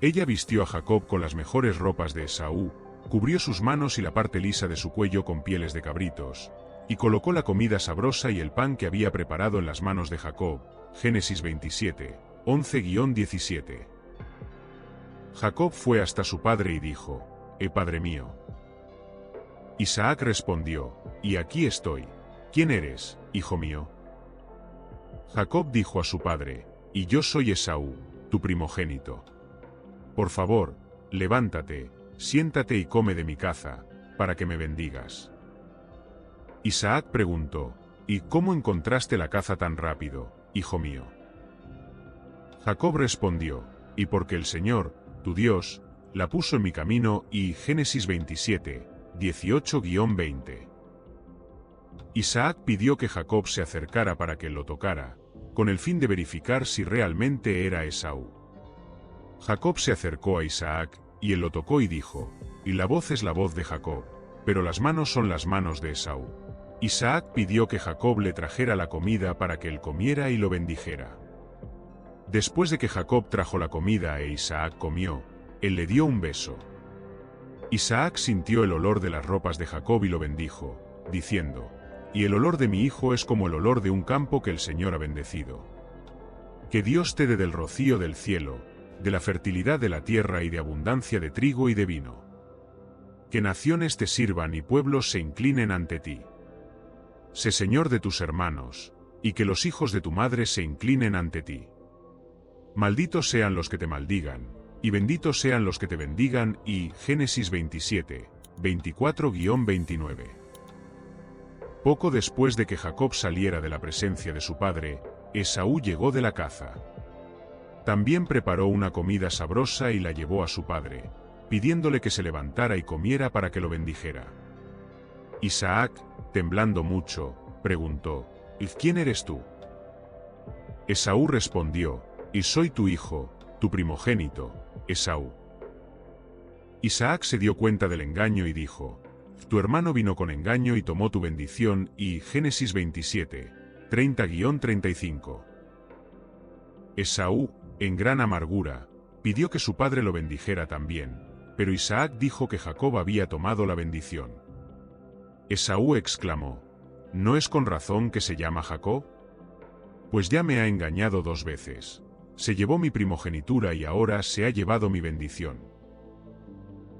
Ella vistió a Jacob con las mejores ropas de Esaú, cubrió sus manos y la parte lisa de su cuello con pieles de cabritos, y colocó la comida sabrosa y el pan que había preparado en las manos de Jacob. Génesis 27, 11-17. Jacob fue hasta su padre y dijo: Padre mío. Isaac respondió: Y aquí estoy. ¿Quién eres, hijo mío? Jacob dijo a su padre: Y yo soy Esaú, tu primogénito. Por favor, levántate, siéntate y come de mi caza, para que me bendigas. Isaac preguntó: ¿Y cómo encontraste la caza tan rápido, hijo mío? Jacob respondió: Y porque el Señor, tu Dios, la puso en mi camino. Y Génesis 27, 18-20. Isaac pidió que Jacob se acercara para que lo tocara, con el fin de verificar si realmente era Esaú. Jacob se acercó a Isaac, y él lo tocó y dijo: Y la voz es la voz de Jacob, pero las manos son las manos de Esaú. Isaac pidió que Jacob le trajera la comida para que él comiera y lo bendijera. Después de que Jacob trajo la comida e Isaac comió, él le dio un beso. Isaac sintió el olor de las ropas de Jacob y lo bendijo, diciendo: Y el olor de mi hijo es como el olor de un campo que el Señor ha bendecido. Que Dios te dé del rocío del cielo, de la fertilidad de la tierra y de abundancia de trigo y de vino. Que naciones te sirvan y pueblos se inclinen ante ti. Sé Señor de tus hermanos, y que los hijos de tu madre se inclinen ante ti. Malditos sean los que te maldigan, y benditos sean los que te bendigan. Y Génesis 27, 24-29. Poco después de que Jacob saliera de la presencia de su padre, Esaú llegó de la caza. También preparó una comida sabrosa y la llevó a su padre, pidiéndole que se levantara y comiera para que lo bendijera. Isaac, temblando mucho, preguntó: ¿Quién eres tú? Esaú respondió: Y soy tu hijo, tu primogénito, Esaú. Isaac se dio cuenta del engaño y dijo: Tu hermano vino con engaño y tomó tu bendición. Y Génesis 27, 30-35. Esaú, en gran amargura, pidió que su padre lo bendijera también, pero Isaac dijo que Jacob había tomado la bendición. Esaú exclamó: ¿No es con razón que se llama Jacob? Pues ya me ha engañado 2 veces. Se llevó mi primogenitura y ahora se ha llevado mi bendición.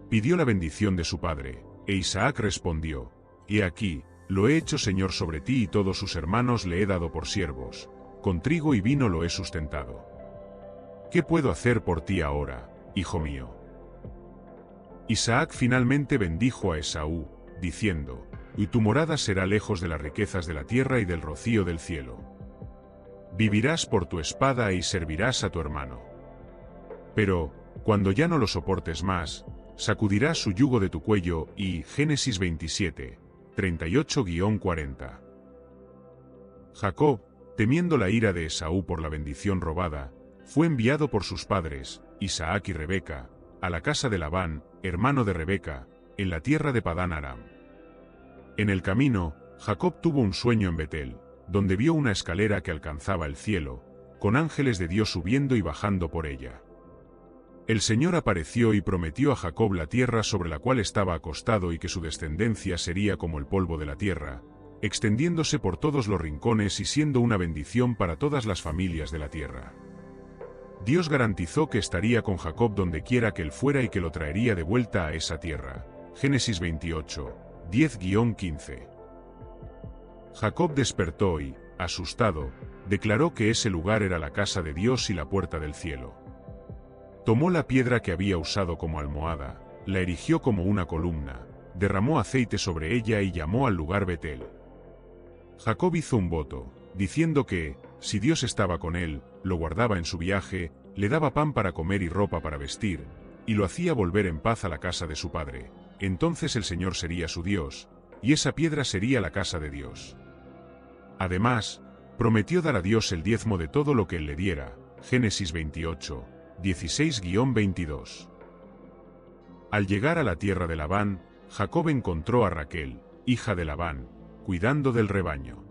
Pidió la bendición de su padre, e Isaac respondió: He aquí, lo he hecho Señor sobre ti y todos sus hermanos le he dado por siervos, con trigo y vino lo he sustentado. ¿Qué puedo hacer por ti ahora, hijo mío? Isaac finalmente bendijo a Esaú, diciendo: Y tu morada será lejos de las riquezas de la tierra y del rocío del cielo. Vivirás por tu espada y servirás a tu hermano. Pero, cuando ya no lo soportes más, sacudirás su yugo de tu cuello. Y Génesis 27, 38-40. Jacob, temiendo la ira de Esaú por la bendición robada, fue enviado por sus padres, Isaac y Rebeca, a la casa de Labán, hermano de Rebeca, en la tierra de Padán Aram. En el camino, Jacob tuvo un sueño en Betel, donde vio una escalera que alcanzaba el cielo, con ángeles de Dios subiendo y bajando por ella. El Señor apareció y prometió a Jacob la tierra sobre la cual estaba acostado y que su descendencia sería como el polvo de la tierra, extendiéndose por todos los rincones y siendo una bendición para todas las familias de la tierra. Dios garantizó que estaría con Jacob donde quiera que él fuera y que lo traería de vuelta a esa tierra. Génesis 28, 10-15. Jacob despertó y, asustado, declaró que ese lugar era la casa de Dios y la puerta del cielo. Tomó la piedra que había usado como almohada, la erigió como una columna, derramó aceite sobre ella y llamó al lugar Betel. Jacob hizo un voto, diciendo que, si Dios estaba con él, lo guardaba en su viaje, le daba pan para comer y ropa para vestir, y lo hacía volver en paz a la casa de su padre, entonces el Señor sería su Dios, y esa piedra sería la casa de Dios. Además, prometió dar a Dios el diezmo de todo lo que él le diera. Génesis 28, 16-22. Al llegar a la tierra de Labán, Jacob encontró a Raquel, hija de Labán, cuidando del rebaño.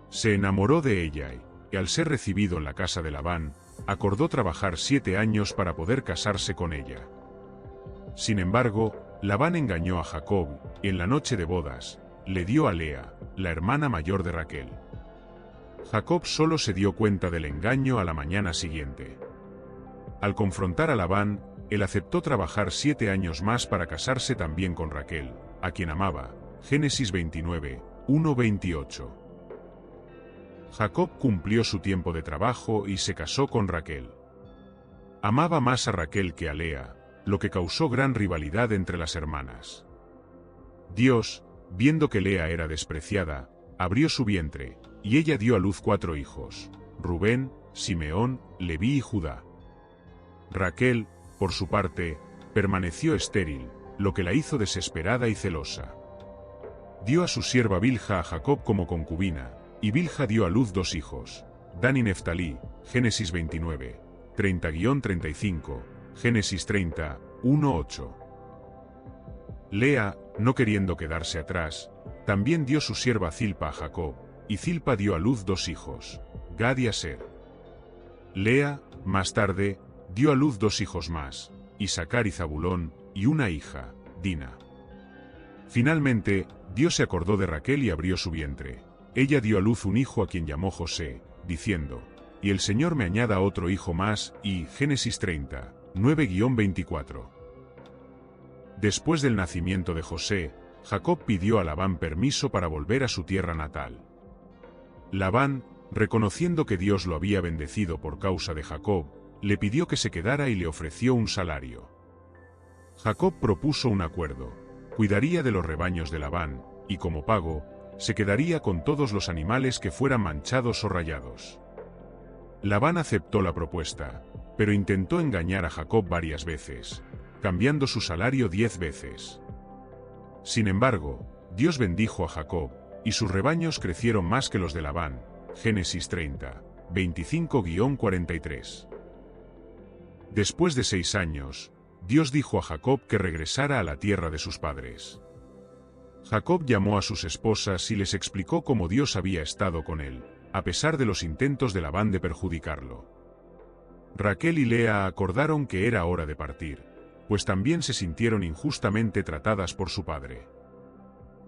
Se enamoró de ella y, al ser recibido en la casa de Labán, acordó trabajar 7 años para poder casarse con ella. Sin embargo, Labán engañó a Jacob, y en la noche de bodas, le dio a Lea, la hermana mayor de Raquel. Jacob solo se dio cuenta del engaño a la mañana siguiente. Al confrontar a Labán, él aceptó trabajar 7 años más para casarse también con Raquel, a quien amaba. Génesis 29, 1-28. Jacob cumplió su tiempo de trabajo y se casó con Raquel. Amaba más a Raquel que a Lea, lo que causó gran rivalidad entre las hermanas. Dios, viendo que Lea era despreciada, abrió su vientre, y ella dio a luz 4 hijos: Rubén, Simeón, Leví y Judá. Raquel, por su parte, permaneció estéril, lo que la hizo desesperada y celosa. Dio a su sierva Bilha a Jacob como concubina, y Bilha dio a luz 2 hijos, Dan y Neftalí. Génesis 29, 30-35, Génesis 30, 1-8. Lea, no queriendo quedarse atrás, también dio su sierva Zilpa a Jacob, y Zilpa dio a luz 2 hijos, Gad y Aser. Lea, más tarde, dio a luz 2 hijos más, Isacar y Zabulón, y una hija, Dina. Finalmente, Dios se acordó de Raquel y abrió su vientre. Ella dio a luz un hijo a quien llamó José, diciendo: y el Señor me añada otro hijo más, y Génesis 30, 9-24. Después del nacimiento de José, Jacob pidió a Labán permiso para volver a su tierra natal. Labán, reconociendo que Dios lo había bendecido por causa de Jacob, le pidió que se quedara y le ofreció un salario. Jacob propuso un acuerdo: cuidaría de los rebaños de Labán, y como pago, se quedaría con todos los animales que fueran manchados o rayados. Labán aceptó la propuesta, pero intentó engañar a Jacob varias veces, cambiando su salario 10 veces. Sin embargo, Dios bendijo a Jacob, y sus rebaños crecieron más que los de Labán. Génesis 30, 25-43. Después de 6 años, Dios dijo a Jacob que regresara a la tierra de sus padres. Jacob llamó a sus esposas y les explicó cómo Dios había estado con él, a pesar de los intentos de Labán de perjudicarlo. Raquel y Lea acordaron que era hora de partir, pues también se sintieron injustamente tratadas por su padre.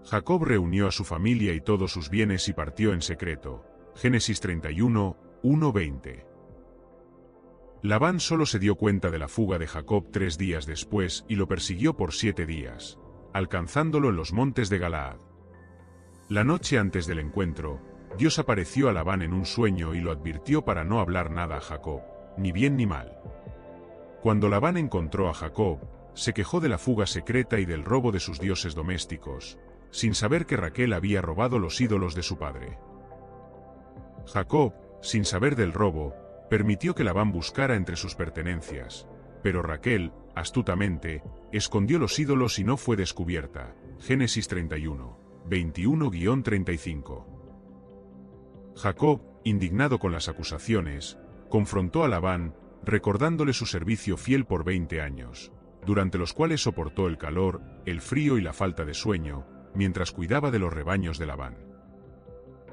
Jacob reunió a su familia y todos sus bienes y partió en secreto. Génesis 31, 1-20. Labán solo se dio cuenta de la fuga de Jacob 3 días después y lo persiguió por 7 días, alcanzándolo en los montes de Galaad. La noche antes del encuentro, Dios apareció a Labán en un sueño y lo advirtió para no hablar nada a Jacob, ni bien ni mal. Cuando Labán encontró a Jacob, se quejó de la fuga secreta y del robo de sus dioses domésticos, sin saber que Raquel había robado los ídolos de su padre. Jacob, sin saber del robo, permitió que Labán buscara entre sus pertenencias, pero Raquel, astutamente, escondió los ídolos y no fue descubierta. Génesis 31, 21-35. Jacob, indignado con las acusaciones, confrontó a Labán, recordándole su servicio fiel por 20 años, durante los cuales soportó el calor, el frío y la falta de sueño, mientras cuidaba de los rebaños de Labán.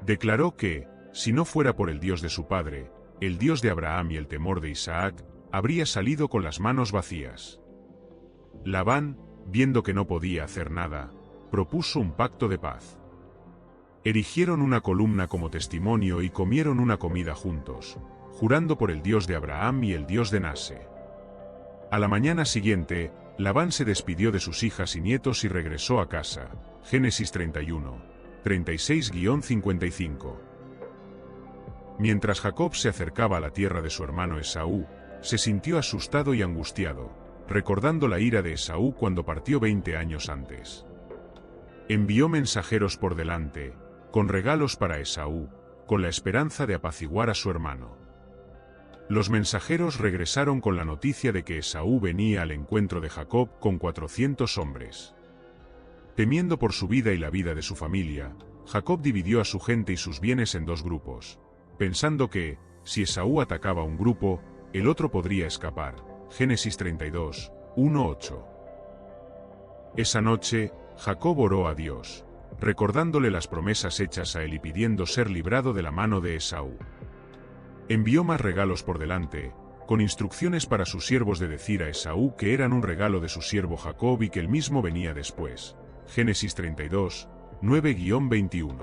Declaró que, si no fuera por el Dios de su padre, el Dios de Abraham y el temor de Isaac, habría salido con las manos vacías. Labán, viendo que no podía hacer nada, propuso un pacto de paz. Erigieron una columna como testimonio y comieron una comida juntos, jurando por el Dios de Abraham y el Dios de Nase. A la mañana siguiente, Labán se despidió de sus hijas y nietos y regresó a casa. Génesis 31, 36-55. Mientras Jacob se acercaba a la tierra de su hermano Esaú, se sintió asustado y angustiado, recordando la ira de Esaú cuando partió 20 años antes. Envió mensajeros por delante, con regalos para Esaú, con la esperanza de apaciguar a su hermano. Los mensajeros regresaron con la noticia de que Esaú venía al encuentro de Jacob con 400 hombres. Temiendo por su vida y la vida de su familia, Jacob dividió a su gente y sus bienes en 2 grupos, pensando que, si Esaú atacaba a un grupo, el otro podría escapar. Génesis 32, 1-8. Esa noche, Jacob oró a Dios, recordándole las promesas hechas a él y pidiendo ser librado de la mano de Esaú. Envió más regalos por delante, con instrucciones para sus siervos de decir a Esaú que eran un regalo de su siervo Jacob y que él mismo venía después. Génesis 32, 9-21.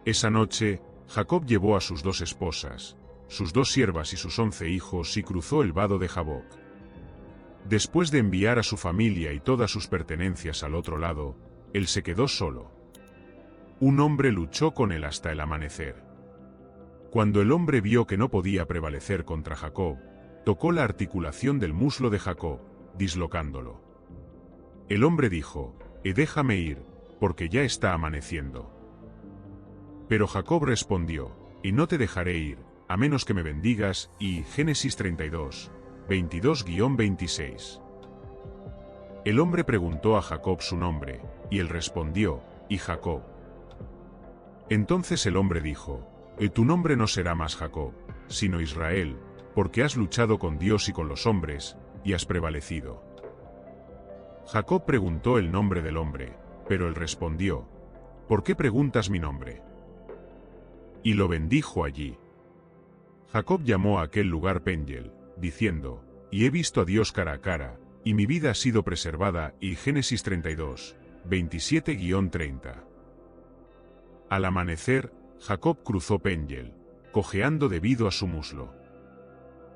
Esa noche, Jacob llevó a sus 2 esposas, sus 2 siervas y sus 11 hijos y cruzó el vado de Jaboc. Después de enviar a su familia y todas sus pertenencias al otro lado, él se quedó solo. Un hombre luchó con él hasta el amanecer. Cuando el hombre vio que no podía prevalecer contra Jacob, tocó la articulación del muslo de Jacob, dislocándolo. El hombre dijo: déjame ir, porque ya está amaneciendo. Pero Jacob respondió: no te dejaré ir, a menos que me bendigas. Y Génesis 32, 22-26. El hombre preguntó a Jacob su nombre, y él respondió: y Jacob. Entonces el hombre dijo: tu nombre no será más Jacob, sino Israel, porque has luchado con Dios y con los hombres, y has prevalecido. Jacob preguntó el nombre del hombre, pero él respondió: ¿por qué preguntas mi nombre? Y lo bendijo allí. Jacob llamó a aquel lugar Peniel, diciendo: y he visto a Dios cara a cara, y mi vida ha sido preservada. Y Génesis 32, 27-30. Al amanecer, Jacob cruzó Peniel, cojeando debido a su muslo.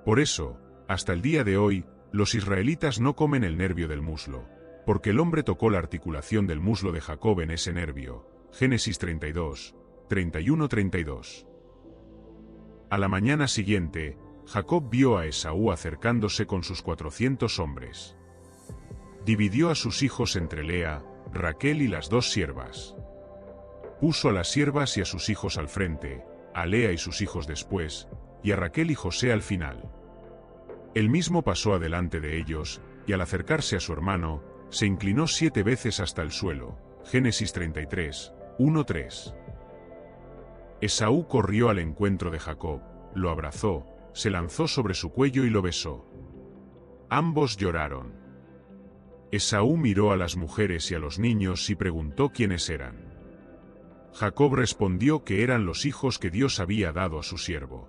Por eso, hasta el día de hoy, los israelitas no comen el nervio del muslo, porque el hombre tocó la articulación del muslo de Jacob en ese nervio. Génesis 32, 31-32. A la mañana siguiente, Jacob vio a Esaú acercándose con sus 400 hombres. Dividió a sus hijos entre Lea, Raquel y las 2 siervas. Puso a las siervas y a sus hijos al frente, a Lea y sus hijos después, y a Raquel y José al final. Él mismo pasó adelante de ellos, y al acercarse a su hermano, se inclinó 7 veces hasta el suelo. Génesis 33, 1-3. Esaú corrió al encuentro de Jacob, lo abrazó, se lanzó sobre su cuello y lo besó. Ambos lloraron. Esaú miró a las mujeres y a los niños y preguntó quiénes eran. Jacob respondió que eran los hijos que Dios había dado a su siervo.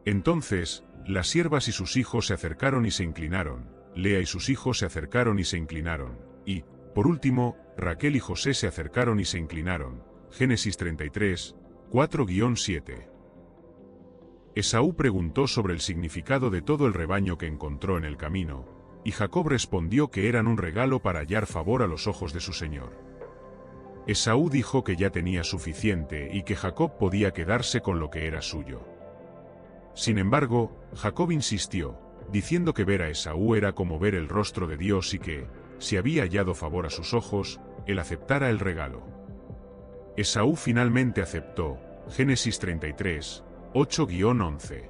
Entonces, las siervas y sus hijos se acercaron y se inclinaron, Lea y sus hijos se acercaron y se inclinaron, y, por último, Raquel y José se acercaron y se inclinaron. Génesis 33, 4-7. Esaú preguntó sobre el significado de todo el rebaño que encontró en el camino, y Jacob respondió que eran un regalo para hallar favor a los ojos de su señor. Esaú dijo que ya tenía suficiente y que Jacob podía quedarse con lo que era suyo. Sin embargo, Jacob insistió, diciendo que ver a Esaú era como ver el rostro de Dios y que, si había hallado favor a sus ojos, él aceptara el regalo. Esaú finalmente aceptó. Génesis 33, 8-11.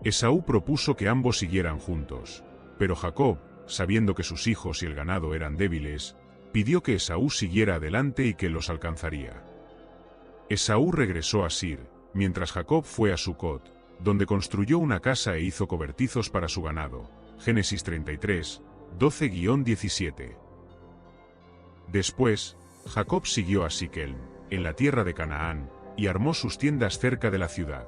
Esaú propuso que ambos siguieran juntos, pero Jacob, sabiendo que sus hijos y el ganado eran débiles, pidió que Esaú siguiera adelante y que los alcanzaría. Esaú regresó a Sir, mientras Jacob fue a Sucot, donde construyó una casa e hizo cobertizos para su ganado. Génesis 33, 12-17. Después, Jacob siguió a Siquem, en la tierra de Canaán, y armó sus tiendas cerca de la ciudad.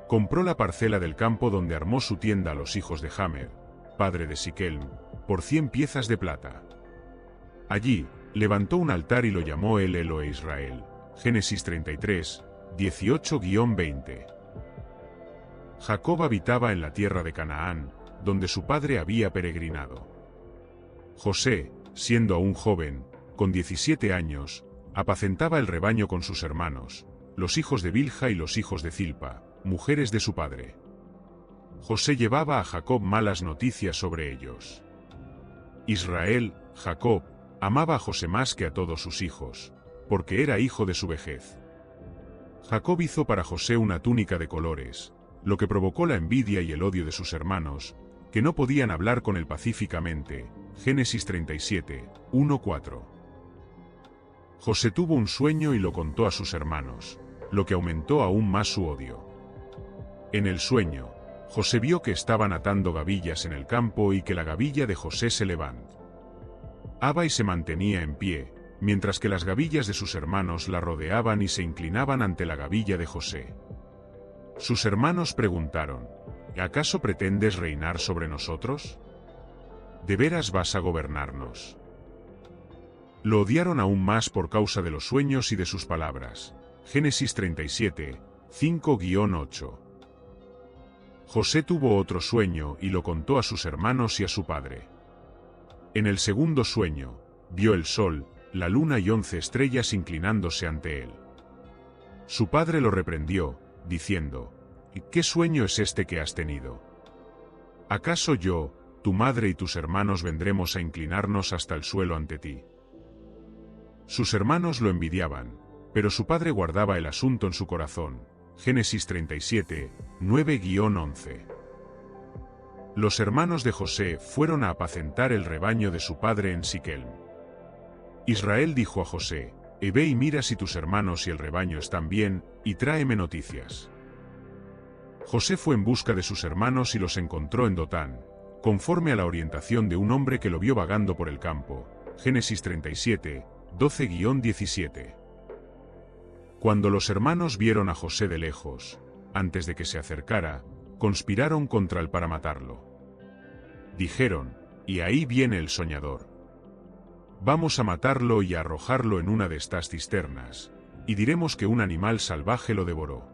Compró la parcela del campo donde armó su tienda a los hijos de Hamer, padre de Siquem, por 100 piezas de plata. Allí, levantó un altar y lo llamó el Elohe Israel. Génesis 33, 18-20. Jacob habitaba en la tierra de Canaán, donde su padre había peregrinado. José, siendo aún joven, con 17 años, apacentaba el rebaño con sus hermanos, los hijos de Bilha y los hijos de Zilpa, mujeres de su padre. José llevaba a Jacob malas noticias sobre ellos. Israel, Jacob, amaba a José más que a todos sus hijos, porque era hijo de su vejez. Jacob hizo para José una túnica de colores, lo que provocó la envidia y el odio de sus hermanos, que no podían hablar con él pacíficamente. Génesis 37, 1-4. José tuvo un sueño y lo contó a sus hermanos, lo que aumentó aún más su odio. En el sueño, José vio que estaban atando gavillas en el campo y que la gavilla de José se levantaba y se mantenía en pie, mientras que las gavillas de sus hermanos la rodeaban y se inclinaban ante la gavilla de José. Sus hermanos preguntaron: ¿acaso pretendes reinar sobre nosotros? ¿De veras vas a gobernarnos? Lo odiaron aún más por causa de los sueños y de sus palabras. Génesis 37, 5-8. José tuvo otro sueño y lo contó a sus hermanos y a su padre. En el segundo sueño, vio el sol, la luna y 11 estrellas inclinándose ante él. Su padre lo reprendió, diciendo: ¿Qué sueño es este que has tenido? ¿Acaso yo, tu madre y tus hermanos vendremos a inclinarnos hasta el suelo ante ti? Sus hermanos lo envidiaban, pero su padre guardaba el asunto en su corazón. Génesis 37, 9-11. Los hermanos de José fueron a apacentar el rebaño de su padre en Siquem. Israel dijo a José: Ve y mira si tus hermanos y el rebaño están bien, y tráeme noticias. José fue en busca de sus hermanos y los encontró en Dotán, conforme a la orientación de un hombre que lo vio vagando por el campo. Génesis 37, 12-17. Cuando los hermanos vieron a José de lejos, antes de que se acercara, conspiraron contra él para matarlo. Dijeron: y ahí viene el soñador. Vamos a matarlo y a arrojarlo en una de estas cisternas, y diremos que un animal salvaje lo devoró.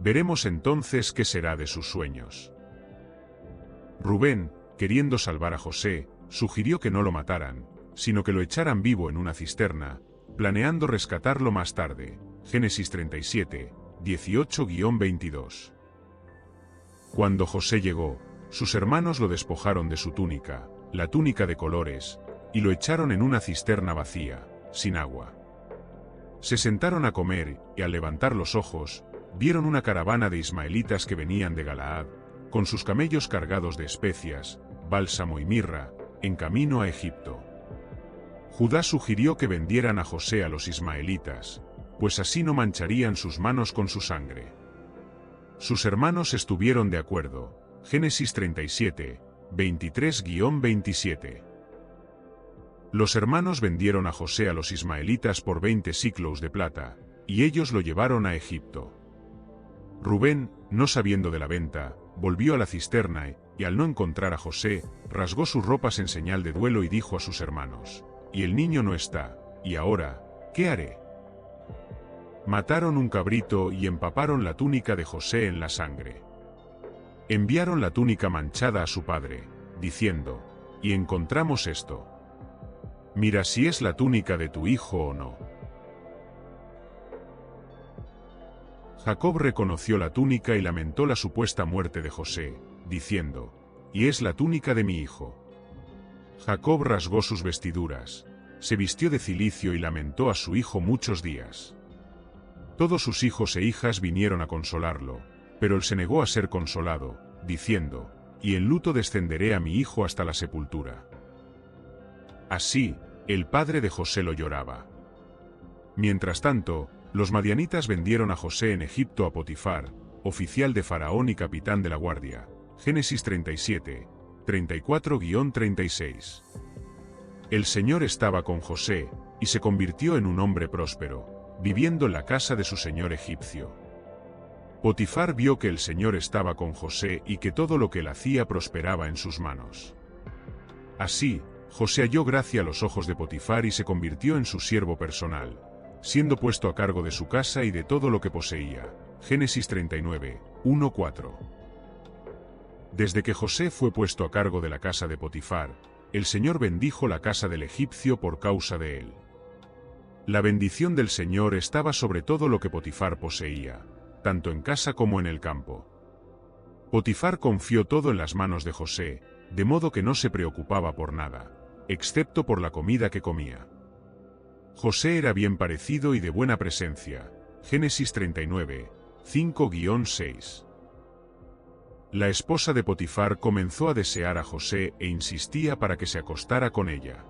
Veremos entonces qué será de sus sueños. Rubén, queriendo salvar a José, sugirió que no lo mataran, sino que lo echaran vivo en una cisterna, planeando rescatarlo más tarde. Génesis 37, 18-22. Cuando José llegó, sus hermanos lo despojaron de su túnica, la túnica de colores, y lo echaron en una cisterna vacía, sin agua. Se sentaron a comer, y al levantar los ojos, vieron una caravana de ismaelitas que venían de Galaad, con sus camellos cargados de especias, bálsamo y mirra, en camino a Egipto. Judá sugirió que vendieran a José a los ismaelitas, pues así no mancharían sus manos con su sangre. Sus hermanos estuvieron de acuerdo. Génesis 37, 23-27. Los hermanos vendieron a José a los ismaelitas por 20 siclos de plata, y ellos lo llevaron a Egipto. Rubén, no sabiendo de la venta, volvió a la cisterna y al no encontrar a José, rasgó sus ropas en señal de duelo y dijo a sus hermanos: y el niño no está, y ahora, ¿qué haré? Mataron un cabrito y empaparon la túnica de José en la sangre. Enviaron la túnica manchada a su padre, diciendo: y encontramos esto. Mira si es la túnica de tu hijo o no. Jacob reconoció la túnica y lamentó la supuesta muerte de José, diciendo: y es la túnica de mi hijo. Jacob rasgó sus vestiduras, se vistió de cilicio y lamentó a su hijo muchos días. Todos sus hijos e hijas vinieron a consolarlo, pero él se negó a ser consolado, diciendo: y en luto descenderé a mi hijo hasta la sepultura. Así, el padre de José lo lloraba. Mientras tanto, los madianitas vendieron a José en Egipto a Potifar, oficial de Faraón y capitán de la guardia. Génesis 37, 34-36. El Señor estaba con José, y se convirtió en un hombre próspero, viviendo en la casa de su señor egipcio. Potifar vio que el Señor estaba con José y que todo lo que él hacía prosperaba en sus manos. Así, José halló gracia a los ojos de Potifar y se convirtió en su siervo personal, siendo puesto a cargo de su casa y de todo lo que poseía. Génesis 39, 1-4. Desde que José fue puesto a cargo de la casa de Potifar, el Señor bendijo la casa del egipcio por causa de él. La bendición del Señor estaba sobre todo lo que Potifar poseía, tanto en casa como en el campo. Potifar confió todo en las manos de José, de modo que no se preocupaba por nada, excepto por la comida que comía. José era bien parecido y de buena presencia. Génesis 39, 5-6. La esposa de Potifar comenzó a desear a José e insistía para que se acostara con ella.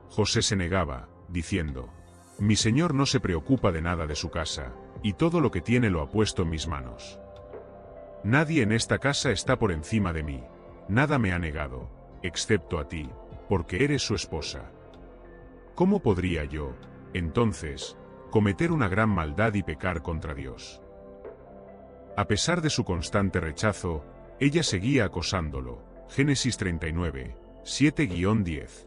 José se negaba, diciendo: mi señor no se preocupa de nada de su casa, y todo lo que tiene lo ha puesto en mis manos. Nadie en esta casa está por encima de mí, nada me ha negado, excepto a ti, porque eres su esposa. ¿Cómo podría yo, entonces, cometer una gran maldad y pecar contra Dios? A pesar de su constante rechazo, ella seguía acosándolo. Génesis 39, 7-10.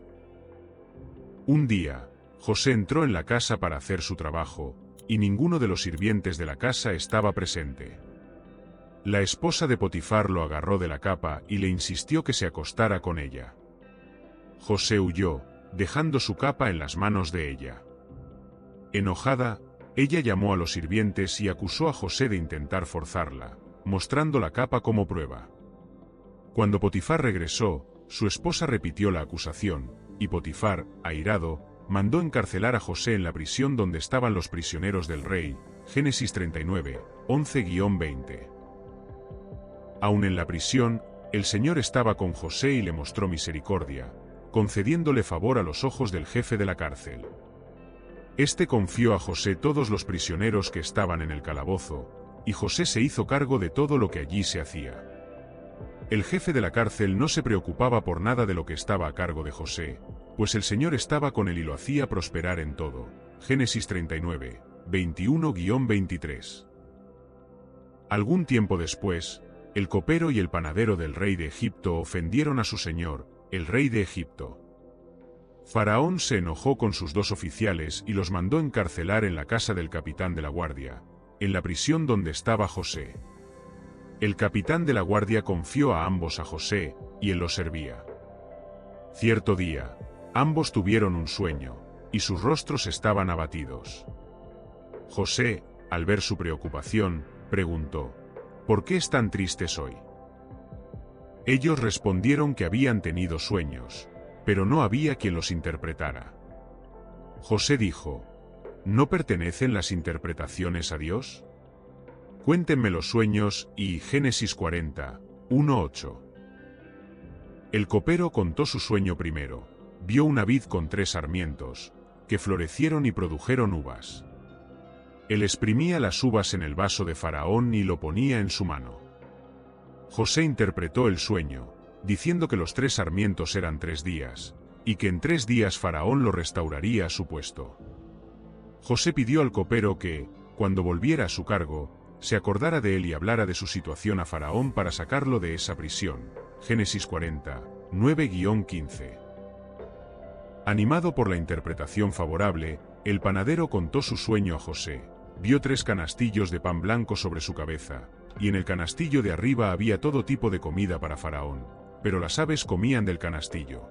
Un día, José entró en la casa para hacer su trabajo, y ninguno de los sirvientes de la casa estaba presente. La esposa de Potifar lo agarró de la capa y le insistió que se acostara con ella. José huyó, dejando su capa en las manos de ella. Enojada, ella llamó a los sirvientes y acusó a José de intentar forzarla, mostrando la capa como prueba. Cuando Potifar regresó, su esposa repitió la acusación, y Potifar, airado, mandó encarcelar a José en la prisión donde estaban los prisioneros del rey. Génesis 39, 11-20. Aún en la prisión, el Señor estaba con José y le mostró misericordia, concediéndole favor a los ojos del jefe de la cárcel. Este confió a José todos los prisioneros que estaban en el calabozo, y José se hizo cargo de todo lo que allí se hacía. El jefe de la cárcel no se preocupaba por nada de lo que estaba a cargo de José, pues el Señor estaba con él y lo hacía prosperar en todo. Génesis 39, 21-23. Algún tiempo después, el copero y el panadero del rey de Egipto ofendieron a su señor, el rey de Egipto. Faraón se enojó con sus dos oficiales y los mandó encarcelar en la casa del capitán de la guardia, en la prisión donde estaba José. El capitán de la guardia confió a ambos a José, y él los servía. Cierto día, ambos tuvieron un sueño, y sus rostros estaban abatidos. José, al ver su preocupación, preguntó: ¿por qué están tristes hoy? Ellos respondieron que habían tenido sueños, pero no había quien los interpretara. José dijo: ¿no pertenecen las interpretaciones a Dios? Cuéntenme los sueños. Y Génesis 40, 1-8. El copero contó su sueño primero. Vio una vid con 3 sarmientos, que florecieron y produjeron uvas. Él exprimía las uvas en el vaso de Faraón y lo ponía en su mano. José interpretó el sueño, diciendo que los 3 sarmientos eran 3 días, y que en 3 días Faraón lo restauraría a su puesto. José pidió al copero que, cuando volviera a su cargo, se acordara de él y hablara de su situación a Faraón para sacarlo de esa prisión. Génesis 40, 9-15. Animado por la interpretación favorable, el panadero contó su sueño a José. Vio 3 canastillos de pan blanco sobre su cabeza, y en el canastillo de arriba había todo tipo de comida para Faraón, pero las aves comían del canastillo.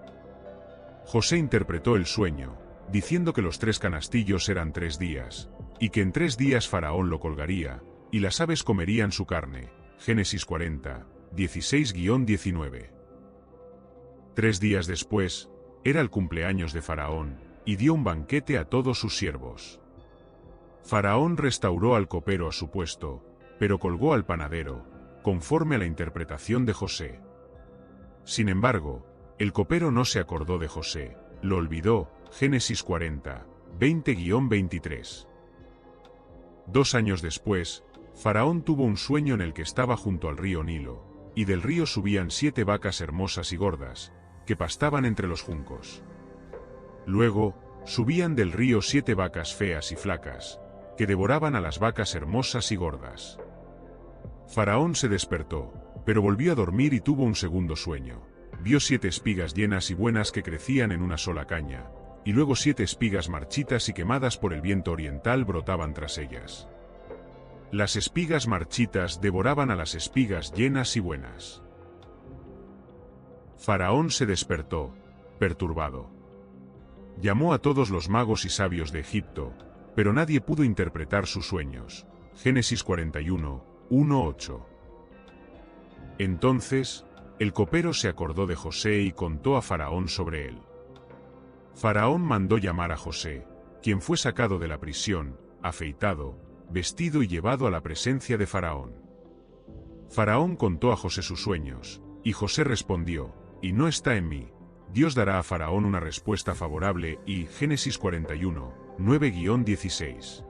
José interpretó el sueño, diciendo que los 3 canastillos eran 3 días, y que en 3 días Faraón lo colgaría, y las aves comerían su carne. Génesis 40, 16-19. 3 días después, era el cumpleaños de Faraón, y dio un banquete a todos sus siervos. Faraón restauró al copero a su puesto, pero colgó al panadero, conforme a la interpretación de José. Sin embargo, el copero no se acordó de José, lo olvidó. Génesis 40, 20-23. 2 años después, Faraón tuvo un sueño en el que estaba junto al río Nilo, y del río subían 7 vacas hermosas y gordas, que pastaban entre los juncos. Luego, subían del río 7 vacas feas y flacas, que devoraban a las vacas hermosas y gordas. Faraón se despertó, pero volvió a dormir y tuvo un segundo sueño. Vio 7 espigas llenas y buenas que crecían en una sola caña, y luego 7 espigas marchitas y quemadas por el viento oriental brotaban tras ellas. Las espigas marchitas devoraban a las espigas llenas y buenas. Faraón se despertó, perturbado. Llamó a todos los magos y sabios de Egipto, pero nadie pudo interpretar sus sueños. Génesis 41, 1-8. Entonces, el copero se acordó de José y contó a Faraón sobre él. Faraón mandó llamar a José, quien fue sacado de la prisión, afeitado, vestido y llevado a la presencia de Faraón. Faraón contó a José sus sueños, y José respondió: «Y no está en mí». Dios dará a Faraón una respuesta favorable. Y Génesis 41, 9-16.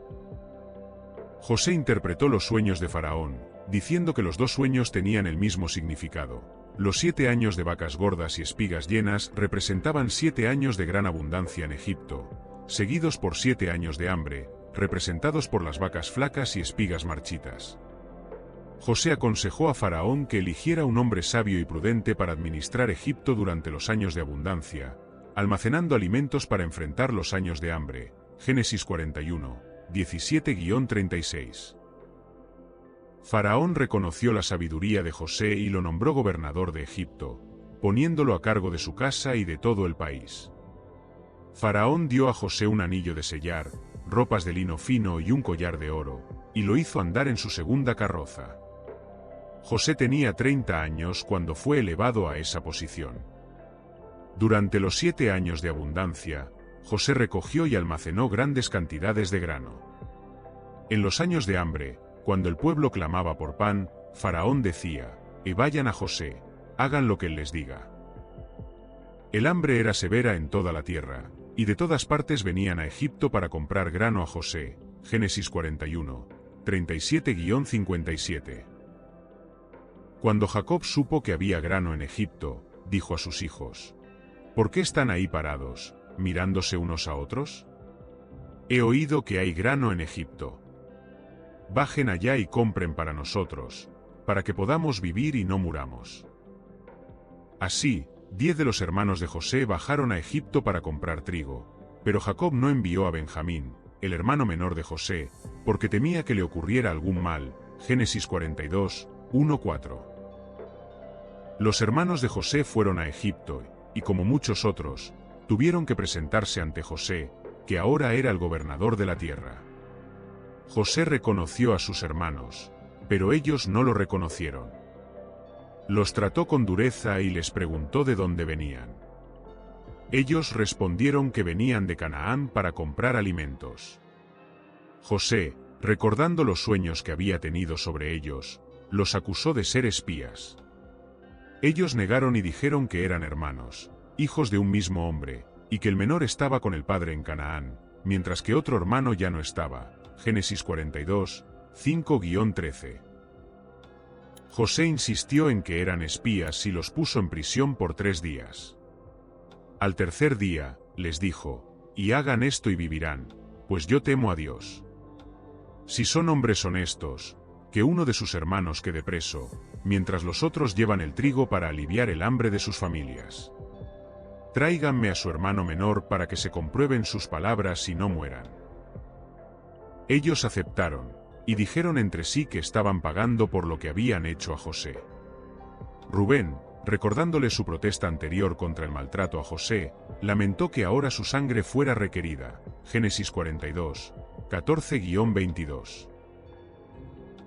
José interpretó los sueños de Faraón, diciendo que los 2 sueños tenían el mismo significado. Los 7 años de vacas gordas y espigas llenas representaban 7 años de gran abundancia en Egipto, seguidos por 7 años de hambre, representados por las vacas flacas y espigas marchitas. José aconsejó a Faraón que eligiera un hombre sabio y prudente para administrar Egipto durante los años de abundancia, almacenando alimentos para enfrentar los años de hambre. Génesis 41, 17-36. Faraón reconoció la sabiduría de José y lo nombró gobernador de Egipto, poniéndolo a cargo de su casa y de todo el país. Faraón dio a José un anillo de sellar, ropas de lino fino y un collar de oro, y lo hizo andar en su segunda carroza. José tenía 30 años cuando fue elevado a esa posición. Durante los 7 años de abundancia, José recogió y almacenó grandes cantidades de grano. En los años de hambre, cuando el pueblo clamaba por pan, Faraón decía: vayan a José, hagan lo que él les diga. El hambre era severa en toda la tierra, y de todas partes venían a Egipto para comprar grano a José. Génesis 41, 37-57. Cuando Jacob supo que había grano en Egipto, dijo a sus hijos: ¿por qué están ahí parados, mirándose unos a otros? He oído que hay grano en Egipto. Bajen allá y compren para nosotros, para que podamos vivir y no muramos. Así, 10 de los hermanos de José bajaron a Egipto para comprar trigo, pero Jacob no envió a Benjamín, el hermano menor de José, porque temía que le ocurriera algún mal. Génesis 42, 1-4. Los hermanos de José fueron a Egipto, y como muchos otros, tuvieron que presentarse ante José, que ahora era el gobernador de la tierra. José reconoció a sus hermanos, pero ellos no lo reconocieron. Los trató con dureza y les preguntó de dónde venían. Ellos respondieron que venían de Canaán para comprar alimentos. José, recordando los sueños que había tenido sobre ellos, los acusó de ser espías. Ellos negaron y dijeron que eran hermanos, hijos de un mismo hombre, y que el menor estaba con el padre en Canaán, mientras que otro hermano ya no estaba. Génesis 42, 5-13. José insistió en que eran espías y los puso en prisión por 3 días. Al tercer día, les dijo: y hagan esto y vivirán, pues yo temo a Dios. Si son hombres honestos, que uno de sus hermanos quede preso, mientras los otros llevan el trigo para aliviar el hambre de sus familias. Tráiganme a su hermano menor para que se comprueben sus palabras y no mueran. Ellos aceptaron, y dijeron entre sí que estaban pagando por lo que habían hecho a José. Rubén, recordándole su protesta anterior contra el maltrato a José, lamentó que ahora su sangre fuera requerida. Génesis 42, 14-22.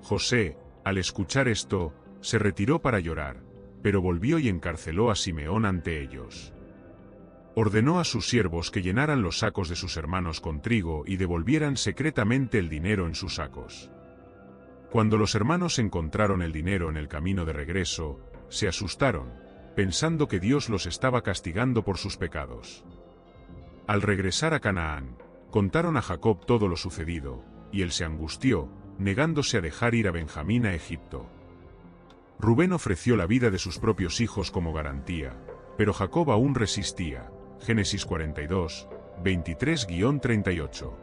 José, al escuchar esto, se retiró para llorar, pero volvió y encarceló a Simeón ante ellos. Ordenó a sus siervos que llenaran los sacos de sus hermanos con trigo y devolvieran secretamente el dinero en sus sacos. Cuando los hermanos encontraron el dinero en el camino de regreso, se asustaron, pensando que Dios los estaba castigando por sus pecados. Al regresar a Canaán, contaron a Jacob todo lo sucedido, y él se angustió, negándose a dejar ir a Benjamín a Egipto. Rubén ofreció la vida de sus propios hijos como garantía, pero Jacob aún resistía. Génesis 42, 23-38.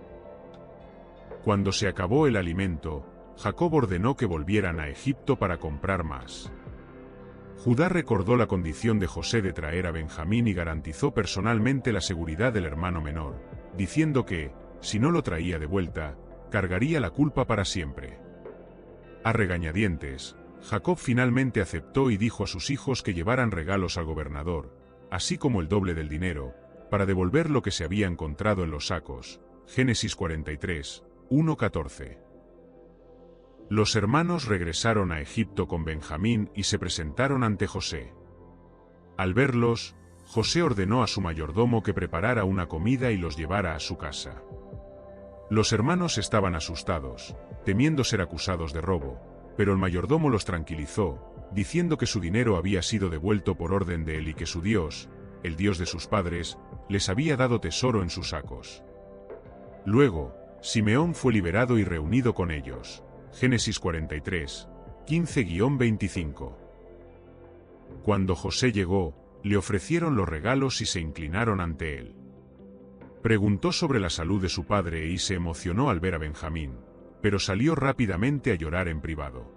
Cuando se acabó el alimento, Jacob ordenó que volvieran a Egipto para comprar más. Judá recordó la condición de José de traer a Benjamín y garantizó personalmente la seguridad del hermano menor, diciendo que, si no lo traía de vuelta, cargaría la culpa para siempre. A regañadientes, Jacob finalmente aceptó y dijo a sus hijos que llevaran regalos al gobernador, así como el doble del dinero, para devolver lo que se había encontrado en los sacos. Génesis 43, 1-14. Los hermanos regresaron a Egipto con Benjamín y se presentaron ante José. Al verlos, José ordenó a su mayordomo que preparara una comida y los llevara a su casa. Los hermanos estaban asustados, temiendo ser acusados de robo, pero el mayordomo los tranquilizó, diciendo que su dinero había sido devuelto por orden de él y que su Dios, el Dios de sus padres, les había dado tesoro en sus sacos. Luego, Simeón fue liberado y reunido con ellos. Génesis 43, 15-25. Cuando José llegó, le ofrecieron los regalos y se inclinaron ante él. Preguntó sobre la salud de su padre y se emocionó al ver a Benjamín, pero salió rápidamente a llorar en privado.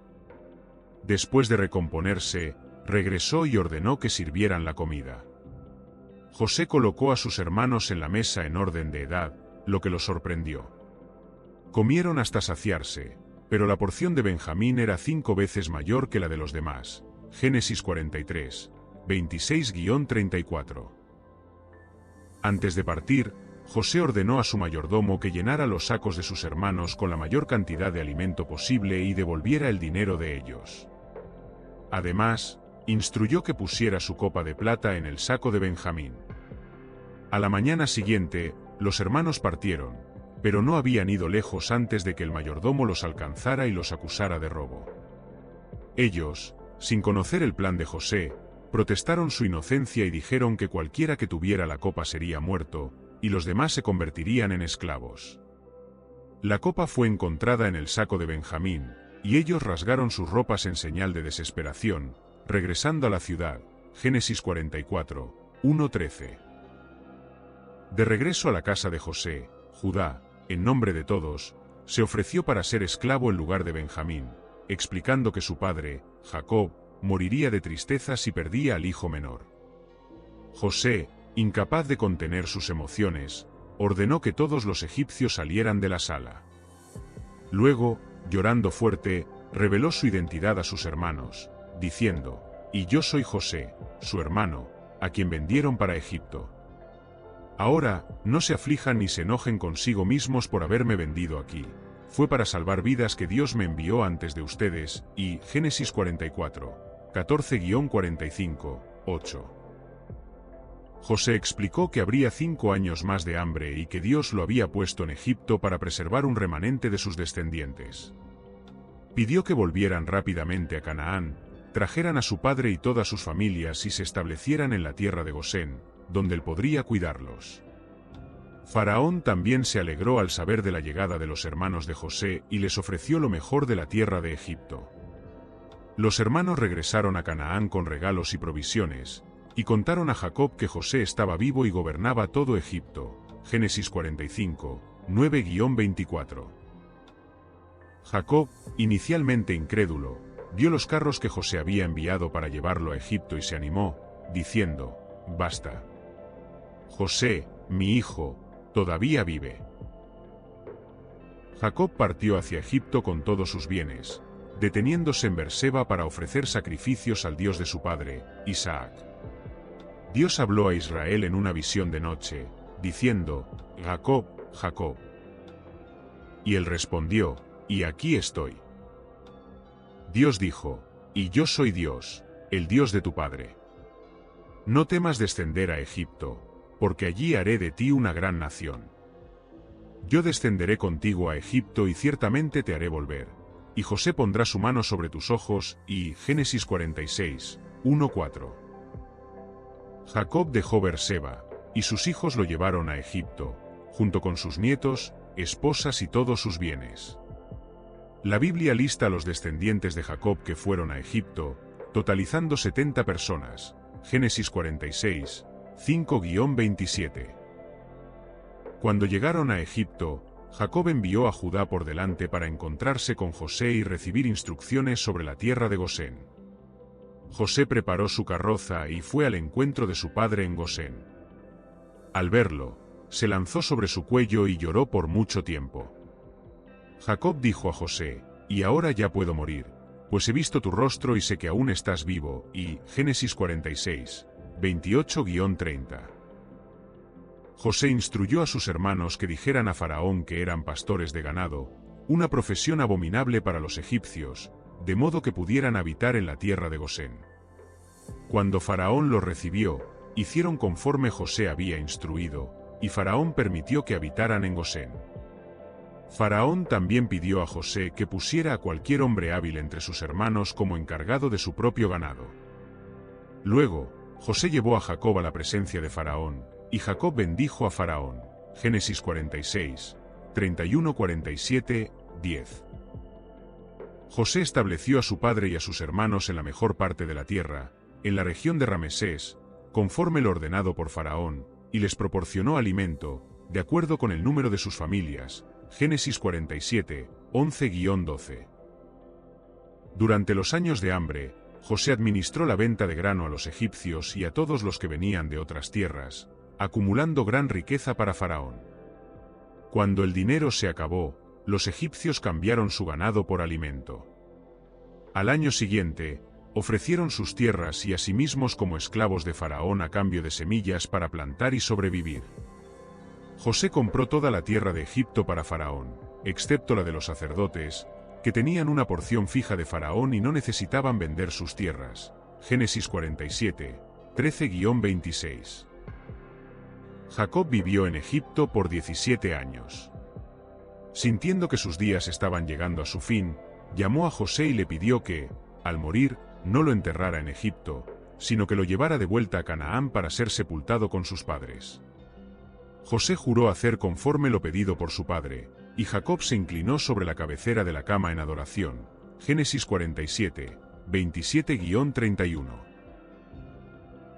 Después de recomponerse, regresó y ordenó que sirvieran la comida. José colocó a sus hermanos en la mesa en orden de edad, lo que los sorprendió. Comieron hasta saciarse, pero la porción de Benjamín era 5 veces mayor que la de los demás. Génesis 43, 26-34. Antes de partir, José ordenó a su mayordomo que llenara los sacos de sus hermanos con la mayor cantidad de alimento posible y devolviera el dinero de ellos. Además, instruyó que pusiera su copa de plata en el saco de Benjamín. A la mañana siguiente, los hermanos partieron, pero no habían ido lejos antes de que el mayordomo los alcanzara y los acusara de robo. Ellos, sin conocer el plan de José, protestaron su inocencia y dijeron que cualquiera que tuviera la copa sería muerto, y los demás se convertirían en esclavos. La copa fue encontrada en el saco de Benjamín, y ellos rasgaron sus ropas en señal de desesperación, regresando a la ciudad. Génesis 44, 1-13. De regreso a la casa de José, Judá, en nombre de todos, se ofreció para ser esclavo en lugar de Benjamín, explicando que su padre, Jacob, moriría de tristeza si perdía al hijo menor. José, incapaz de contener sus emociones, ordenó que todos los egipcios salieran de la sala. Luego, llorando fuerte, reveló su identidad a sus hermanos, diciendo: «Y yo soy José, su hermano, a quien vendieron para Egipto. Ahora, no se aflijan ni se enojen consigo mismos por haberme vendido aquí. Fue para salvar vidas que Dios me envió antes de ustedes». Y Génesis 44, 14-45, 8. José explicó que habría 5 años más de hambre y que Dios lo había puesto en Egipto para preservar un remanente de sus descendientes. Pidió que volvieran rápidamente a Canaán, trajeran a su padre y todas sus familias y se establecieran en la tierra de Gosén, donde él podría cuidarlos. Faraón también se alegró al saber de la llegada de los hermanos de José y les ofreció lo mejor de la tierra de Egipto. Los hermanos regresaron a Canaán con regalos y provisiones, y contaron a Jacob que José estaba vivo y gobernaba todo Egipto. Génesis 45, 9-24. Jacob, inicialmente incrédulo, vio los carros que José había enviado para llevarlo a Egipto y se animó, diciendo: «Basta. José, mi hijo, todavía vive». Jacob partió hacia Egipto con todos sus bienes, deteniéndose en Berseba para ofrecer sacrificios al Dios de su padre, Isaac. Dios habló a Israel en una visión de noche, diciendo: «Jacob, Jacob». Y él respondió: «Y aquí estoy». Dios dijo: «Y yo soy Dios, el Dios de tu padre. No temas descender a Egipto, porque allí haré de ti una gran nación. Yo descenderé contigo a Egipto y ciertamente te haré volver, y José pondrá su mano sobre tus ojos». Y Génesis 46, 1-4. Jacob dejó Berseba, y sus hijos lo llevaron a Egipto, junto con sus nietos, esposas y todos sus bienes. La Biblia lista a los descendientes de Jacob que fueron a Egipto, totalizando 70 personas. Génesis 46, 5-27. Cuando llegaron a Egipto, Jacob envió a Judá por delante para encontrarse con José y recibir instrucciones sobre la tierra de Gosén. José preparó su carroza y fue al encuentro de su padre en Gosén. Al verlo, se lanzó sobre su cuello y lloró por mucho tiempo. Jacob dijo a José: «Y ahora ya puedo morir, pues he visto tu rostro y sé que aún estás vivo». Y Génesis 46, 28-30. José instruyó a sus hermanos que dijeran a Faraón que eran pastores de ganado, una profesión abominable para los egipcios, de modo que pudieran habitar en la tierra de Gosén. Cuando Faraón los recibió, hicieron conforme José había instruido, y Faraón permitió que habitaran en Gosén. Faraón también pidió a José que pusiera a cualquier hombre hábil entre sus hermanos como encargado de su propio ganado. Luego, José llevó a Jacob a la presencia de Faraón, y Jacob bendijo a Faraón. Génesis 46, 31-47, 10. José estableció a su padre y a sus hermanos en la mejor parte de la tierra, en la región de Ramesés, conforme lo ordenado por Faraón, y les proporcionó alimento, de acuerdo con el número de sus familias. Génesis 47, 11-12. Durante los años de hambre, José administró la venta de grano a los egipcios y a todos los que venían de otras tierras, acumulando gran riqueza para Faraón. Cuando el dinero se acabó, los egipcios cambiaron su ganado por alimento. Al año siguiente, ofrecieron sus tierras y a sí mismos como esclavos de Faraón a cambio de semillas para plantar y sobrevivir. José compró toda la tierra de Egipto para Faraón, excepto la de los sacerdotes, que tenían una porción fija de Faraón y no necesitaban vender sus tierras. Génesis 47, 13-26. Jacob vivió en Egipto por 17 años. Sintiendo que sus días estaban llegando a su fin, llamó a José y le pidió que, al morir, no lo enterrara en Egipto, sino que lo llevara de vuelta a Canaán para ser sepultado con sus padres. José juró hacer conforme lo pedido por su padre, y Jacob se inclinó sobre la cabecera de la cama en adoración. Génesis 47, 27-31.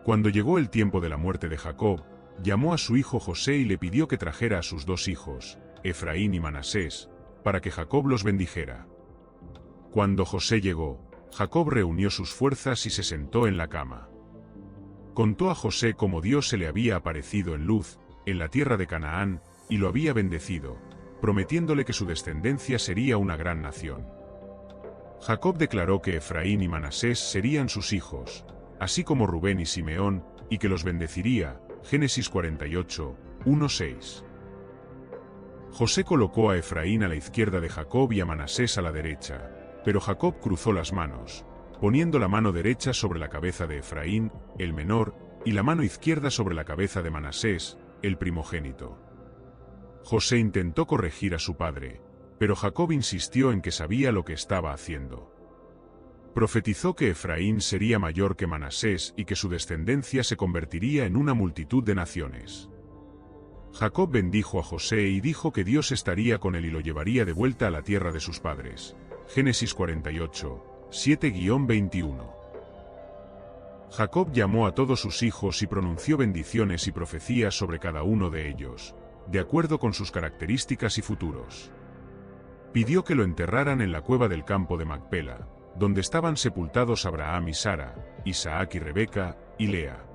Cuando llegó el tiempo de la muerte de Jacob, llamó a su hijo José y le pidió que trajera a sus dos hijos, Efraín y Manasés, para que Jacob los bendijera. Cuando José llegó, Jacob reunió sus fuerzas y se sentó en la cama. Contó a José cómo Dios se le había aparecido en luz, en la tierra de Canaán, y lo había bendecido, prometiéndole que su descendencia sería una gran nación. Jacob declaró que Efraín y Manasés serían sus hijos, así como Rubén y Simeón, y que los bendeciría. Génesis 48, 1-6. José colocó a Efraín a la izquierda de Jacob y a Manasés a la derecha, pero Jacob cruzó las manos, poniendo la mano derecha sobre la cabeza de Efraín, el menor, y la mano izquierda sobre la cabeza de Manasés, el primogénito. José intentó corregir a su padre, pero Jacob insistió en que sabía lo que estaba haciendo. Profetizó que Efraín sería mayor que Manasés y que su descendencia se convertiría en una multitud de naciones. Jacob bendijo a José y dijo que Dios estaría con él y lo llevaría de vuelta a la tierra de sus padres. Génesis 48, 7-21. Jacob llamó a todos sus hijos y pronunció bendiciones y profecías sobre cada uno de ellos, de acuerdo con sus características y futuros. Pidió que lo enterraran en la cueva del campo de Macpela, donde estaban sepultados Abraham y Sara, Isaac y Rebeca, y Lea.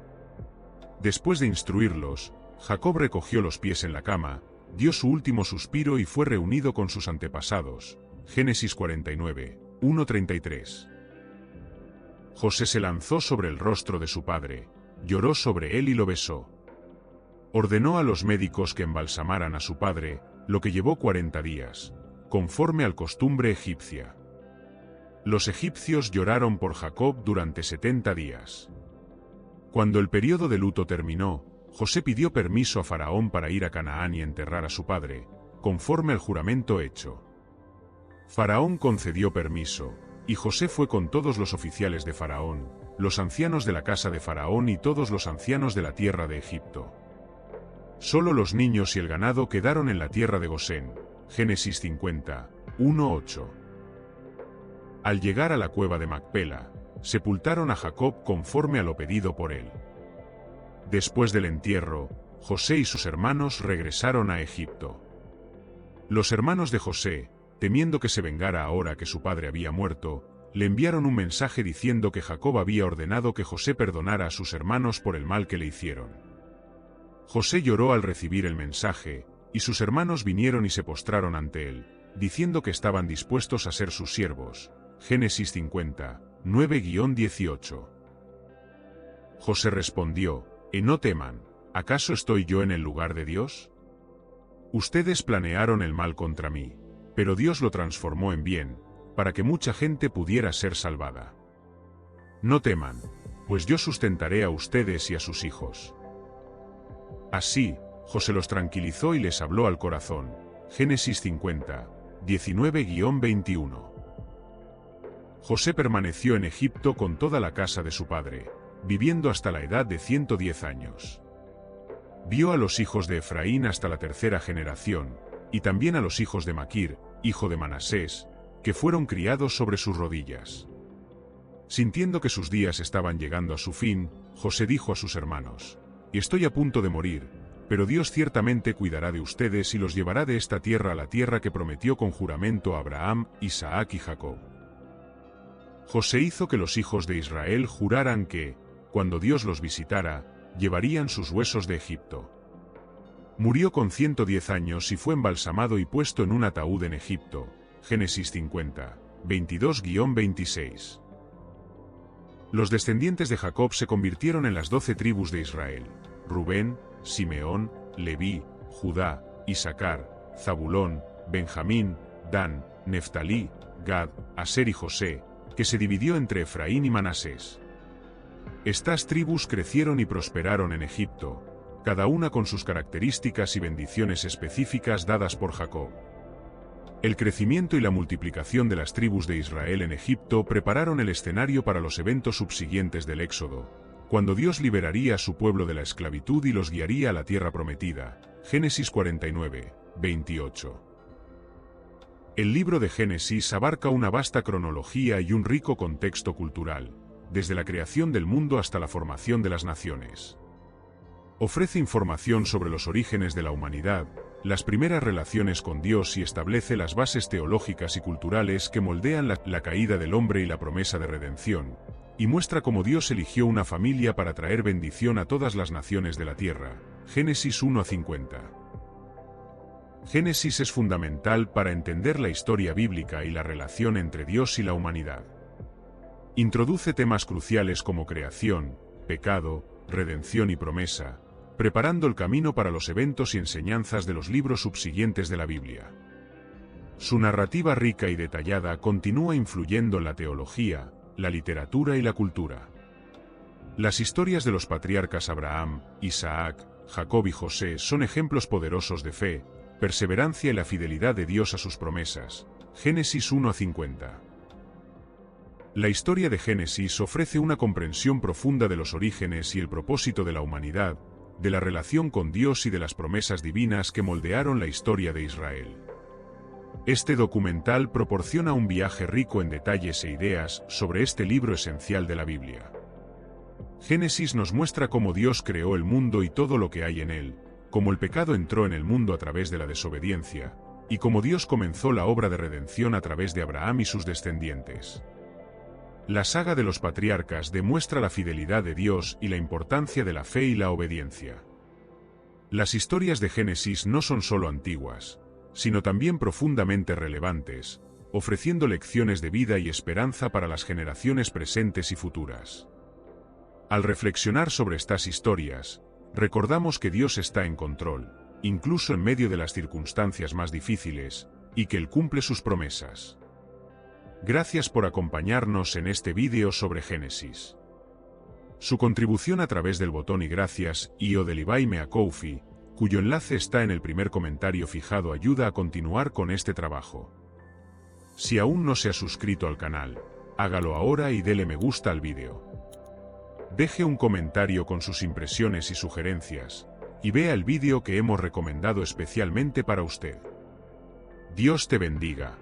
Después de instruirlos, Jacob recogió los pies en la cama, dio su último suspiro y fue reunido con sus antepasados. Génesis 49, 1-33. José se lanzó sobre el rostro de su padre, lloró sobre él y lo besó. Ordenó a los médicos que embalsamaran a su padre, lo que llevó 40 días, conforme al costumbre egipcia. Los egipcios lloraron por Jacob durante 70 días. Cuando el periodo de luto terminó, José pidió permiso a Faraón para ir a Canaán y enterrar a su padre, conforme al juramento hecho. Faraón concedió permiso, y José fue con todos los oficiales de Faraón, los ancianos de la casa de Faraón y todos los ancianos de la tierra de Egipto. Solo los niños y el ganado quedaron en la tierra de Gosén. Génesis 50, 1-8. Al llegar a la cueva de Macpela, sepultaron a Jacob conforme a lo pedido por él. Después del entierro, José y sus hermanos regresaron a Egipto. Los hermanos de José, temiendo que se vengara ahora que su padre había muerto, le enviaron un mensaje diciendo que Jacob había ordenado que José perdonara a sus hermanos por el mal que le hicieron. José lloró al recibir el mensaje, y sus hermanos vinieron y se postraron ante él, diciendo que estaban dispuestos a ser sus siervos. Génesis 50, 9-18. José respondió: no teman, ¿acaso estoy yo en el lugar de Dios? Ustedes planearon el mal contra mí, pero Dios lo transformó en bien, para que mucha gente pudiera ser salvada. No teman, pues yo sustentaré a ustedes y a sus hijos. Así, José los tranquilizó y les habló al corazón. Génesis 50, 19-21. José permaneció en Egipto con toda la casa de su padre, viviendo hasta la edad de 110 años. Vio a los hijos de Efraín hasta la tercera generación, y también a los hijos de Maquir, hijo de Manasés, que fueron criados sobre sus rodillas. Sintiendo que sus días estaban llegando a su fin, José dijo a sus hermanos: estoy a punto de morir, pero Dios ciertamente cuidará de ustedes y los llevará de esta tierra a la tierra que prometió con juramento a Abraham, Isaac y Jacob. José hizo que los hijos de Israel juraran que, cuando Dios los visitara, llevarían sus huesos de Egipto. Murió con 110 años y fue embalsamado y puesto en un ataúd en Egipto. Génesis 50, 22-26. Los descendientes de Jacob se convirtieron en las 12 tribus de Israel: Rubén, Simeón, Leví, Judá, Isaacar, Zabulón, Benjamín, Dan, Neftalí, Gad, Aser y José, que se dividió entre Efraín y Manasés. Estas tribus crecieron y prosperaron en Egipto, cada una con sus características y bendiciones específicas dadas por Jacob. El crecimiento y la multiplicación de las tribus de Israel en Egipto prepararon el escenario para los eventos subsiguientes del Éxodo, cuando Dios liberaría a su pueblo de la esclavitud y los guiaría a la tierra prometida. Génesis 49, 28. El libro de Génesis abarca una vasta cronología y un rico contexto cultural, desde la creación del mundo hasta la formación de las naciones. Ofrece información sobre los orígenes de la humanidad, las primeras relaciones con Dios y establece las bases teológicas y culturales que moldean la caída del hombre y la promesa de redención, y muestra cómo Dios eligió una familia para traer bendición a todas las naciones de la tierra. Génesis 1-50. Génesis es fundamental para entender la historia bíblica y la relación entre Dios y la humanidad. Introduce temas cruciales como creación, pecado, redención y promesa, preparando el camino para los eventos y enseñanzas de los libros subsiguientes de la Biblia. Su narrativa rica y detallada continúa influyendo en la teología, la literatura y la cultura. Las historias de los patriarcas Abraham, Isaac, Jacob y José son ejemplos poderosos de fe, perseverancia y la fidelidad de Dios a sus promesas. Génesis 1-50. La historia de Génesis ofrece una comprensión profunda de los orígenes y el propósito de la humanidad, de la relación con Dios y de las promesas divinas que moldearon la historia de Israel. Este documental proporciona un viaje rico en detalles e ideas sobre este libro esencial de la Biblia. Génesis nos muestra cómo Dios creó el mundo y todo lo que hay en él, cómo el pecado entró en el mundo a través de la desobediencia, y cómo Dios comenzó la obra de redención a través de Abraham y sus descendientes. La saga de los patriarcas demuestra la fidelidad de Dios y la importancia de la fe y la obediencia. Las historias de Génesis no son solo antiguas, sino también profundamente relevantes, ofreciendo lecciones de vida y esperanza para las generaciones presentes y futuras. Al reflexionar sobre estas historias, recordamos que Dios está en control, incluso en medio de las circunstancias más difíciles, y que Él cumple sus promesas. Gracias por acompañarnos en este vídeo sobre Génesis. Su contribución a través del botón y gracias o del Ibai a Ko-fi, cuyo enlace está en el primer comentario fijado, ayuda a continuar con este trabajo. Si aún no se ha suscrito al canal, hágalo ahora y dele me gusta al vídeo. Deje un comentario con sus impresiones y sugerencias, y vea el vídeo que hemos recomendado especialmente para usted. Dios te bendiga.